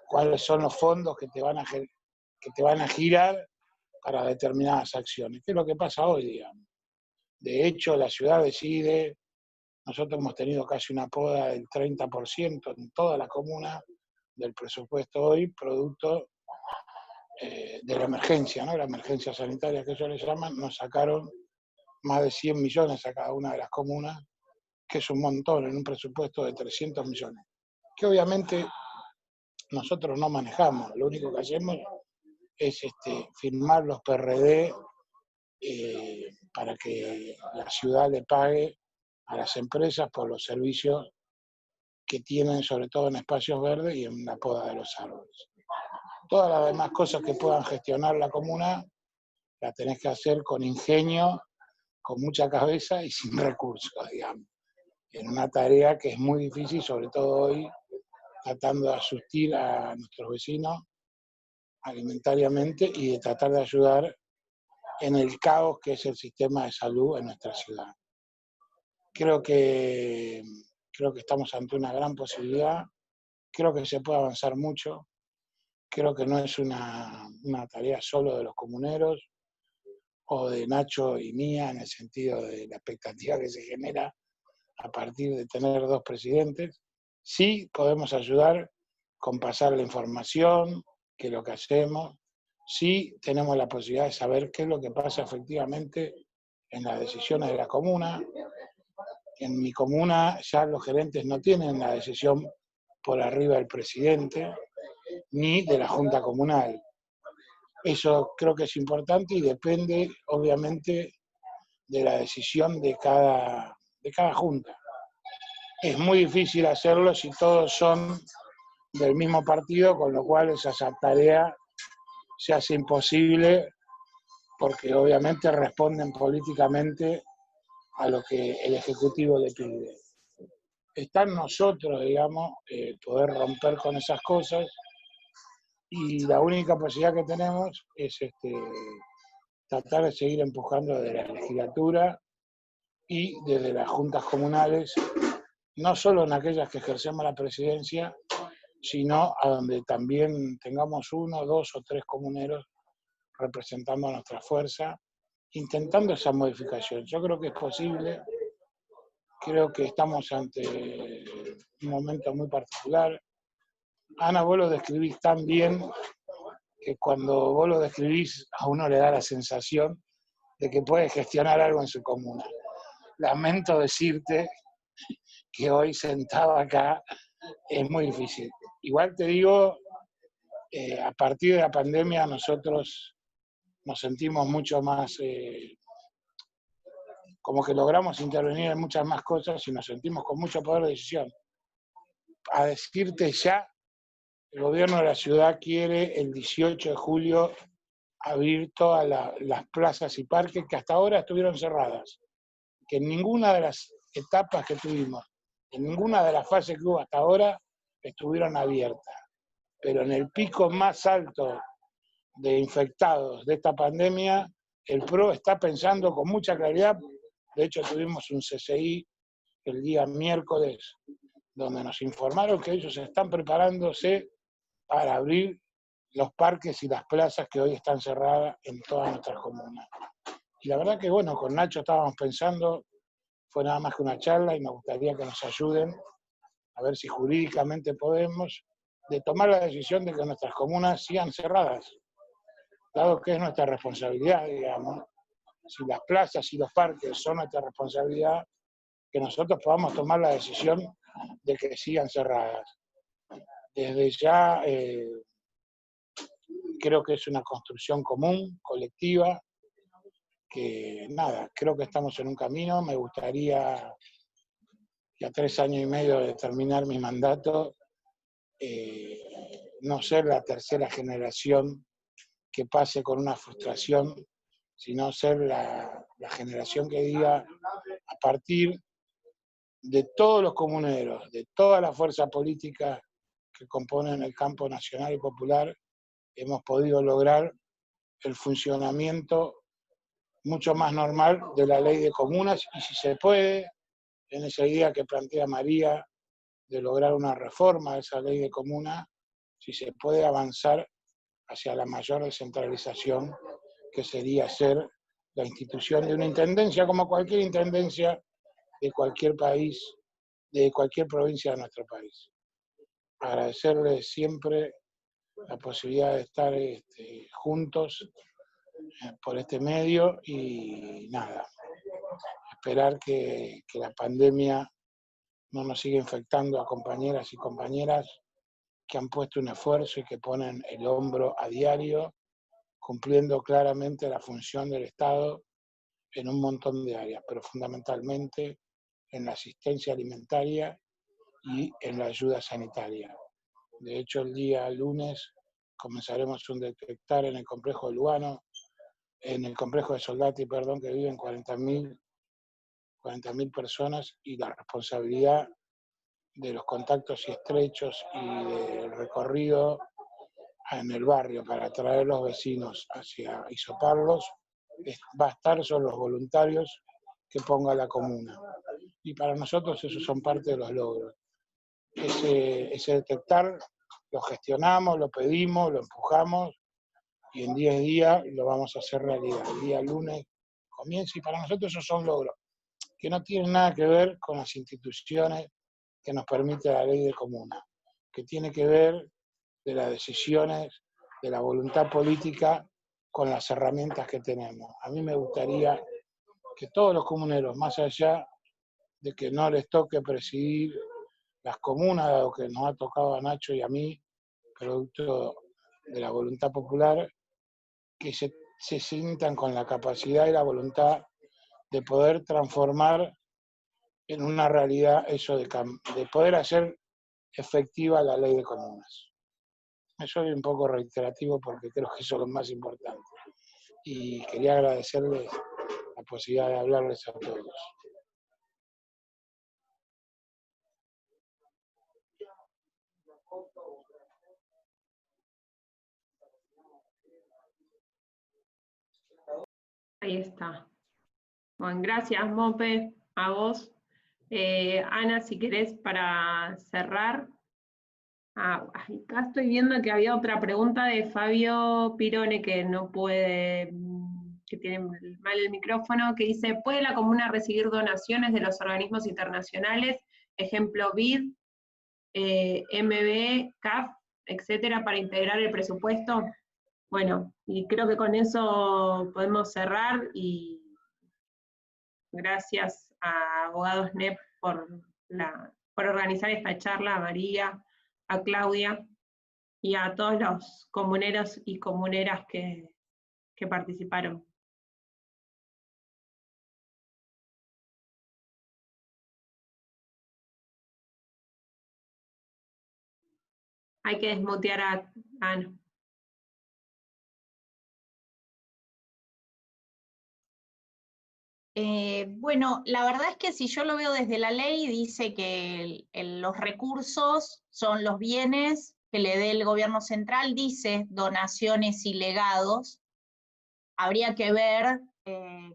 cuáles son los fondos que te van a girar para determinadas acciones. ¿Qué es lo que pasa hoy, digamos? De hecho, la ciudad decide, nosotros hemos tenido casi una poda del 30% en toda la comuna del presupuesto hoy, producto de la emergencia, ¿no? La emergencia sanitaria que ellos le llaman, nos sacaron más de 100 millones a cada una de las comunas, que es un montón en un presupuesto de 300 millones, que obviamente nosotros no manejamos, lo único que hacemos es firmar los PRD para que la ciudad le pague a las empresas por los servicios que tienen, sobre todo en espacios verdes y en la poda de los árboles. Todas las demás cosas que puedan gestionar la comuna, las tenés que hacer con ingenio, con mucha cabeza y sin recursos, digamos. En una tarea que es muy difícil, sobre todo hoy, tratando de asistir a nuestros vecinos alimentariamente y de tratar de ayudar en el caos que es el sistema de salud en nuestra ciudad. Creo que estamos ante una gran posibilidad, creo que se puede avanzar mucho, creo que no es una tarea solo de los comuneros o de Nacho y mía en el sentido de la expectativa que se genera a partir de tener dos presidentes. Sí podemos ayudar con pasar la información, que es lo que hacemos, sí tenemos la posibilidad de saber qué es lo que pasa efectivamente en las decisiones de la comuna. En mi comuna ya los gerentes no tienen la decisión por arriba del presidente ni de la Junta Comunal. Eso creo que es importante y depende obviamente de la decisión de cada junta. Es muy difícil hacerlo si todos son del mismo partido, con lo cual esa tarea se hace imposible porque obviamente responden políticamente a lo que el Ejecutivo le pide. Está en nosotros, digamos, poder romper con esas cosas y la única posibilidad que tenemos es tratar de seguir empujando desde la legislatura y desde las juntas comunales, no solo en aquellas que ejercemos la presidencia, sino a donde también tengamos 1, 2 o 3 comuneros representando a nuestra fuerza, intentando esa modificación. Yo creo que es posible, creo que estamos ante un momento muy particular. Ana, vos lo describís tan bien que cuando vos lo describís a uno le da la sensación de que puede gestionar algo en su comuna. Lamento decirte que hoy sentado acá es muy difícil. Igual te digo, a partir de la pandemia nosotros nos sentimos mucho más, como que logramos intervenir en muchas más cosas y nos sentimos con mucho poder de decisión. A decirte ya, el gobierno de la ciudad quiere el 18 de julio abrir todas las plazas y parques que hasta ahora estuvieron cerradas, que en ninguna de las etapas que tuvimos En ninguna de las fases que hubo hasta ahora estuvieron abiertas, pero en el pico más alto de infectados de esta pandemia, el PRO está pensando con mucha claridad. De hecho, tuvimos un CCI el día miércoles, donde nos informaron que ellos están preparándose para abrir los parques y las plazas que hoy están cerradas en todas nuestras comunas. Y la verdad que, bueno, con Nacho estábamos pensando, fue nada más que una charla y nos gustaría que nos ayuden a ver si jurídicamente podemos, de tomar la decisión de que nuestras comunas sigan cerradas, dado que es nuestra responsabilidad, digamos. Si las plazas y los parques son nuestra responsabilidad, que nosotros podamos tomar la decisión de que sigan cerradas. Desde ya creo que es una construcción común, colectiva, que nada, creo que estamos en un camino. Me gustaría que a 3 años y medio de terminar mi mandato, no ser la tercera generación que pase con una frustración, sino ser la generación que diga, a partir de todos los comuneros, de toda la fuerza política que componen el campo nacional y popular, hemos podido lograr el funcionamiento mucho más normal de la ley de comunas, y si se puede, en esa idea que plantea María de lograr una reforma de esa ley de comunas, si se puede avanzar hacia la mayor descentralización, que sería ser la institución de una intendencia, como cualquier intendencia de cualquier país, de cualquier provincia de nuestro país. Agradecerles siempre la posibilidad de estar juntos por este medio y nada, esperar que la pandemia no nos siga infectando a compañeras y compañeras que han puesto un esfuerzo y que ponen el hombro a diario, cumpliendo claramente la función del Estado en un montón de áreas, pero fundamentalmente en la asistencia alimentaria y en la ayuda sanitaria. De hecho, el día lunes comenzaremos un detectar en el complejo de Lugano, en el complejo de Soldati, perdón, que viven 40.000 personas, y la responsabilidad de los contactos y estrechos y del recorrido en el barrio para traer los vecinos hacia hisoparlos va a estar sobre los voluntarios que ponga la comuna. Y para nosotros esos son parte de los logros. Ese detectar lo gestionamos, lo pedimos, lo empujamos, y en 10 días lo vamos a hacer realidad. El día lunes comienza, y para nosotros esos son logros que no tienen nada que ver con las instituciones que nos permite la ley de comuna, que tiene que ver de las decisiones, de la voluntad política con las herramientas que tenemos. A mí me gustaría que todos los comuneros, más allá de que no les toque presidir las comunas, dado que nos ha tocado a Nacho y a mí, producto de la voluntad popular, que se sientan con la capacidad y la voluntad de poder transformar en una realidad eso de poder hacer efectiva la ley de comunas. Me soy un poco reiterativo porque creo que eso es lo más importante. Y quería agradecerles la posibilidad de hablarles a todos. Ahí está. Bueno, gracias, Mope, a vos. Ana, si querés, para cerrar. Acá estoy viendo que había otra pregunta de Fabio Pirone, que no puede, que tiene mal el micrófono, que dice, ¿puede la comuna recibir donaciones de los organismos internacionales, ejemplo BID, MB, CAF, etcétera, para integrar el presupuesto? Bueno, y creo que con eso podemos cerrar, y gracias a Abogados NEP por organizar esta charla, a María, a Claudia y a todos los comuneros y comuneras que participaron. Hay que desmutear a Ana. Bueno, la verdad es que si yo lo veo desde la ley, dice que los recursos son los bienes que le dé el gobierno central, dice donaciones y legados. Habría que ver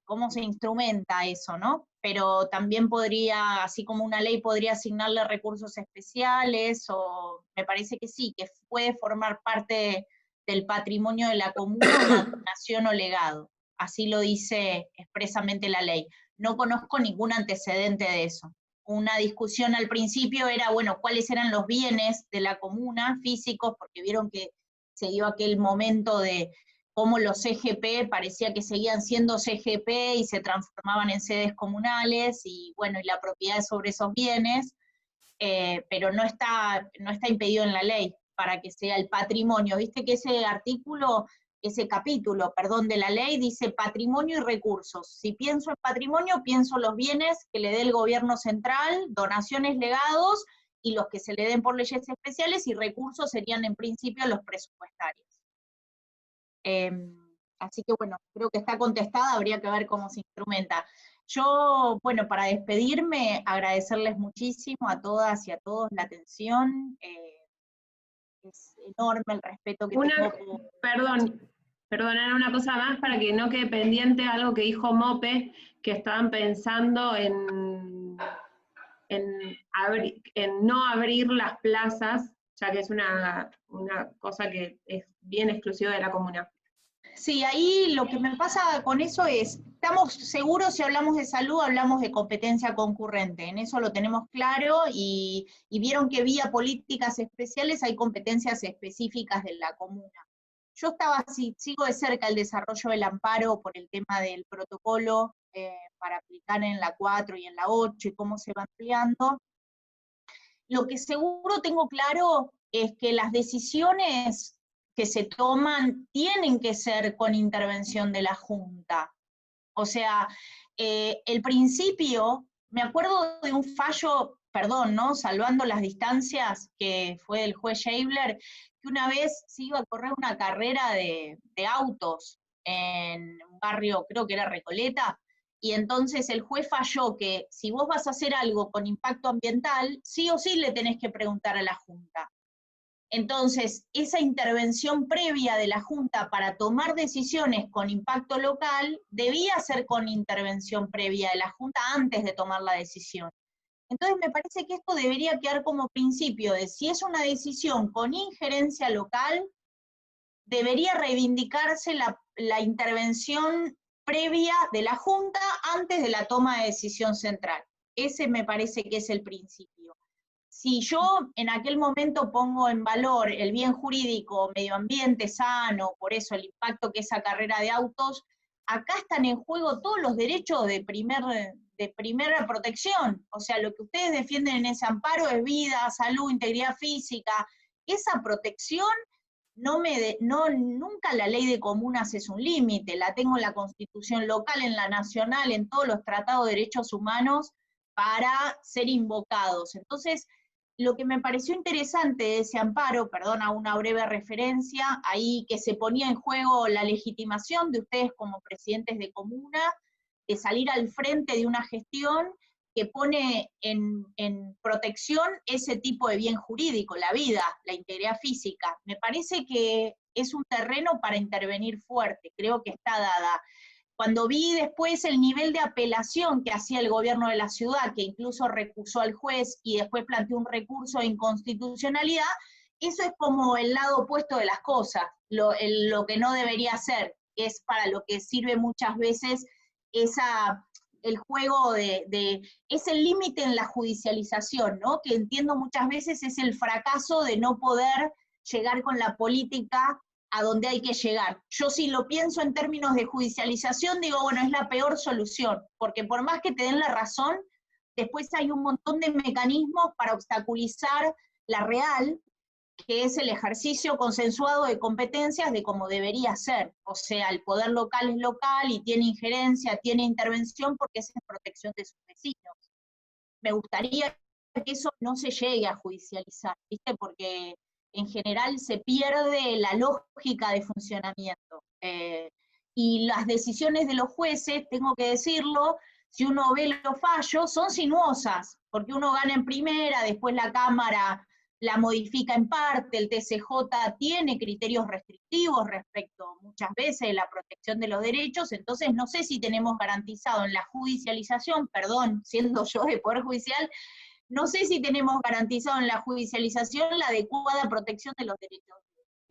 cómo se instrumenta eso, ¿no? Pero también podría, así como una ley podría asignarle recursos especiales, o me parece que sí, que puede formar parte del patrimonio de la comuna una donación o legado. Así lo dice expresamente la ley. No conozco ningún antecedente de eso. Una discusión al principio era, bueno, cuáles eran los bienes de la comuna, físicos, porque vieron que se dio aquel momento de cómo los CGP parecía que seguían siendo CGP y se transformaban en sedes comunales, y bueno, y la propiedad sobre esos bienes, pero no está impedido en la ley para que sea el patrimonio. Viste que ese capítulo, de la ley dice patrimonio y recursos. Si pienso en patrimonio, pienso los bienes que le dé el gobierno central, donaciones, legados, y los que se le den por leyes especiales, y recursos serían en principio los presupuestarios. Así que bueno, creo que está contestada, habría que ver cómo se instrumenta. Yo, bueno, para despedirme, agradecerles muchísimo a todas y a todos la atención. Es enorme el respeto que tengo. Perdón, una cosa más para que no quede pendiente algo que dijo Mope, que estaban pensando en no abrir las plazas, ya que es una cosa que es bien exclusiva de la comuna. Sí, ahí lo que me pasa con eso es, estamos seguros, si hablamos de salud, hablamos de competencia concurrente, en eso lo tenemos claro, y vieron que vía políticas especiales hay competencias específicas de la comuna. Yo sigo de cerca el desarrollo del amparo por el tema del protocolo para aplicar en la 4 y en la 8 y cómo se va ampliando. Lo que seguro tengo claro es que las decisiones que se toman tienen que ser con intervención de la Junta. O sea, el principio, me acuerdo de un fallo, ¿no? Salvando las distancias, que fue del juez Scheibler, que una vez se iba a correr una carrera de autos en un barrio, creo que era Recoleta, y entonces el juez falló que si vos vas a hacer algo con impacto ambiental, sí o sí le tenés que preguntar a la Junta. Entonces, esa intervención previa de la Junta para tomar decisiones con impacto local debía ser con intervención previa de la Junta antes de tomar la decisión. Entonces, me parece que esto debería quedar como principio de si es una decisión con injerencia local, debería reivindicarse la intervención previa de la Junta antes de la toma de decisión central. Ese me parece que es el principio. Si yo en aquel momento pongo en valor el bien jurídico, medio ambiente sano, por eso el impacto que esa carrera de autos, acá están en juego todos los derechos de primera protección. O sea, lo que ustedes defienden en ese amparo es vida, salud, integridad física. Esa protección nunca la ley de comunas es un límite, la tengo en la Constitución local, en la nacional, en todos los tratados de derechos humanos para ser invocados. Entonces, lo que me pareció interesante de ese amparo, perdona una breve referencia, ahí que se ponía en juego la legitimación de ustedes como presidentes de comuna, de salir al frente de una gestión que pone en protección ese tipo de bien jurídico, la vida, la integridad física. Me parece que es un terreno para intervenir fuerte, creo que está dada. Cuando vi después el nivel de apelación que hacía el gobierno de la ciudad, que incluso recusó al juez y después planteó un recurso de inconstitucionalidad, eso es como el lado opuesto de las cosas, lo que no debería ser, es para lo que sirve muchas veces el juego es el límite en la judicialización, ¿no? Que entiendo muchas veces es el fracaso de no poder llegar con la política a donde hay que llegar. Yo si lo pienso en términos de judicialización, digo, bueno, es la peor solución, porque por más que te den la razón, después hay un montón de mecanismos para obstaculizar la real, que es el ejercicio consensuado de competencias de como debería ser. O sea, el poder local es local y tiene injerencia, tiene intervención porque es en protección de sus vecinos. Me gustaría que eso no se llegue a judicializar, ¿viste? Porque en general se pierde la lógica de funcionamiento. Y las decisiones de los jueces, tengo que decirlo, si uno ve los fallos, son sinuosas, porque uno gana en primera, después la Cámara la modifica en parte, el TCJ tiene criterios restrictivos respecto muchas veces de la protección de los derechos, entonces no sé si tenemos garantizado en la judicialización, perdón, siendo yo de Poder Judicial, no sé si tenemos garantizado en la judicialización la adecuada protección de los derechos,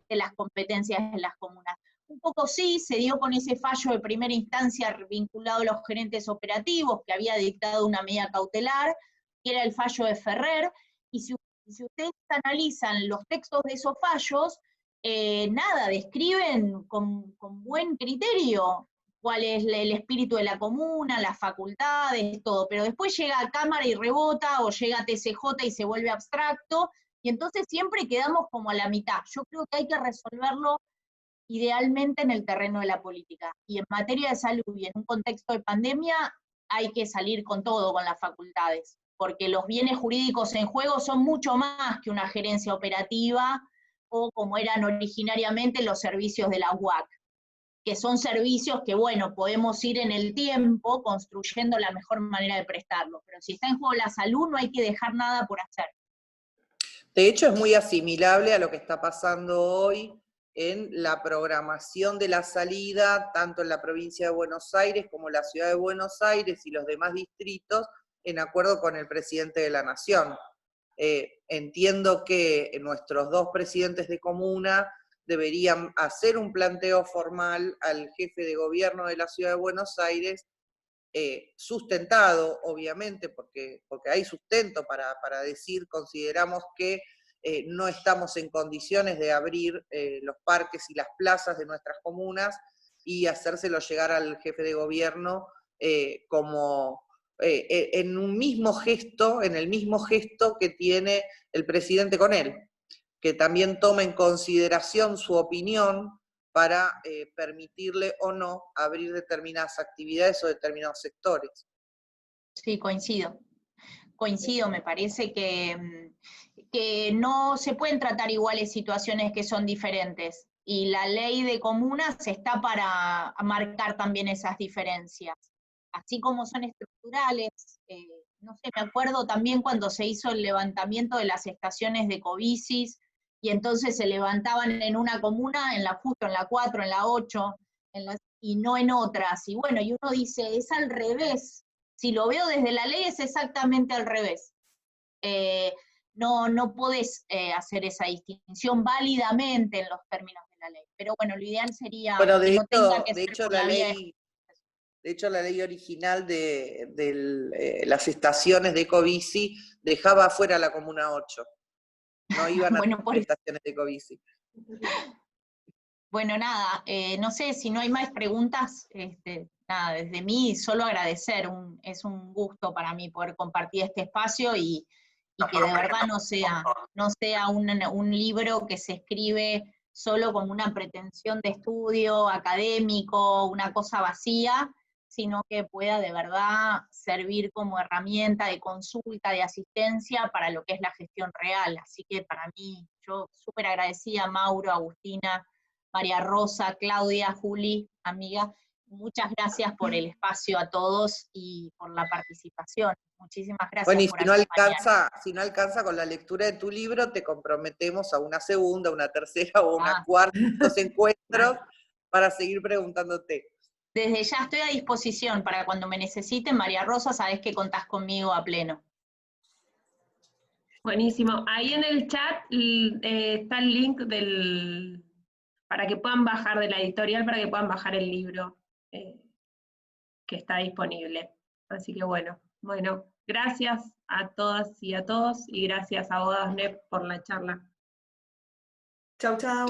de las competencias de las comunas. Un poco sí, se dio con ese fallo de primera instancia vinculado a los gerentes operativos, que había dictado una medida cautelar, que era el fallo de Ferrer, y si ustedes analizan los textos de esos fallos, nada, describen con buen criterio cuál es el espíritu de la comuna, las facultades, todo, pero después llega a Cámara y rebota, o llega a TCJ y se vuelve abstracto, y entonces siempre quedamos como a la mitad. Yo creo que hay que resolverlo idealmente en el terreno de la política, y en materia de salud y en un contexto de pandemia hay que salir con todo con las facultades, porque los bienes jurídicos en juego son mucho más que una gerencia operativa, o como eran originariamente los servicios de la UAC, que son servicios que, bueno, podemos ir en el tiempo construyendo la mejor manera de prestarlos, pero si está en juego la salud no hay que dejar nada por hacer. De hecho, es muy asimilable a lo que está pasando hoy en la programación de la salida, tanto en la provincia de Buenos Aires como en la ciudad de Buenos Aires y los demás distritos, en acuerdo con el presidente de la Nación. Entiendo que nuestros dos presidentes de comuna deberían hacer un planteo formal al jefe de gobierno de la ciudad de Buenos Aires, sustentado, obviamente, porque hay sustento para decir, consideramos que no estamos en condiciones de abrir los parques y las plazas de nuestras comunas, y hacérselo llegar al jefe de gobierno como en un mismo gesto, en el mismo gesto que tiene el presidente con él, que también tome en consideración su opinión para permitirle o no abrir determinadas actividades o determinados sectores. Sí, coincido, me parece que no se pueden tratar iguales situaciones que son diferentes, y la ley de comunas está para marcar también esas diferencias, así como son estructurales. No sé, me acuerdo también cuando se hizo el levantamiento de las estaciones de Covicis, y entonces se levantaban en una comuna, justo en la 4, en la 8, y no en otras, y bueno, y uno dice, es al revés, si lo veo desde la ley es exactamente al revés. No podés hacer esa distinción válidamente en los términos de la ley, pero bueno, lo ideal sería que no tenga que ser por la vía de... De hecho, la ley original de las estaciones de Ecobici dejaba afuera la Comuna 8. No iban a tener estaciones de Ecobici. Bueno, nada, no sé si no hay más preguntas, nada, desde mí solo agradecer, es un gusto para mí poder compartir este espacio y que de verdad no sea un libro que se escribe solo como una pretensión de estudio académico, una cosa vacía, sino que pueda de verdad servir como herramienta de consulta, de asistencia para lo que es la gestión real. Así que para mí, yo súper agradecida, Mauro, Agustina, María Rosa, Claudia, Juli, amiga, muchas gracias por el espacio a todos y por la participación. Muchísimas gracias. Bueno, y por si no alcanza con la lectura de tu libro, te comprometemos a una segunda, una tercera o una cuarta, dos encuentros para seguir preguntándote. Desde ya estoy a disposición para cuando me necesiten, María Rosa, sabés que contás conmigo a pleno. Buenísimo. Ahí en el chat está el link para que puedan bajar de la editorial, para que puedan bajar el libro que está disponible. Así que bueno, gracias a todas y a todos, y gracias a vos, Nep, por la charla. Chau, chau.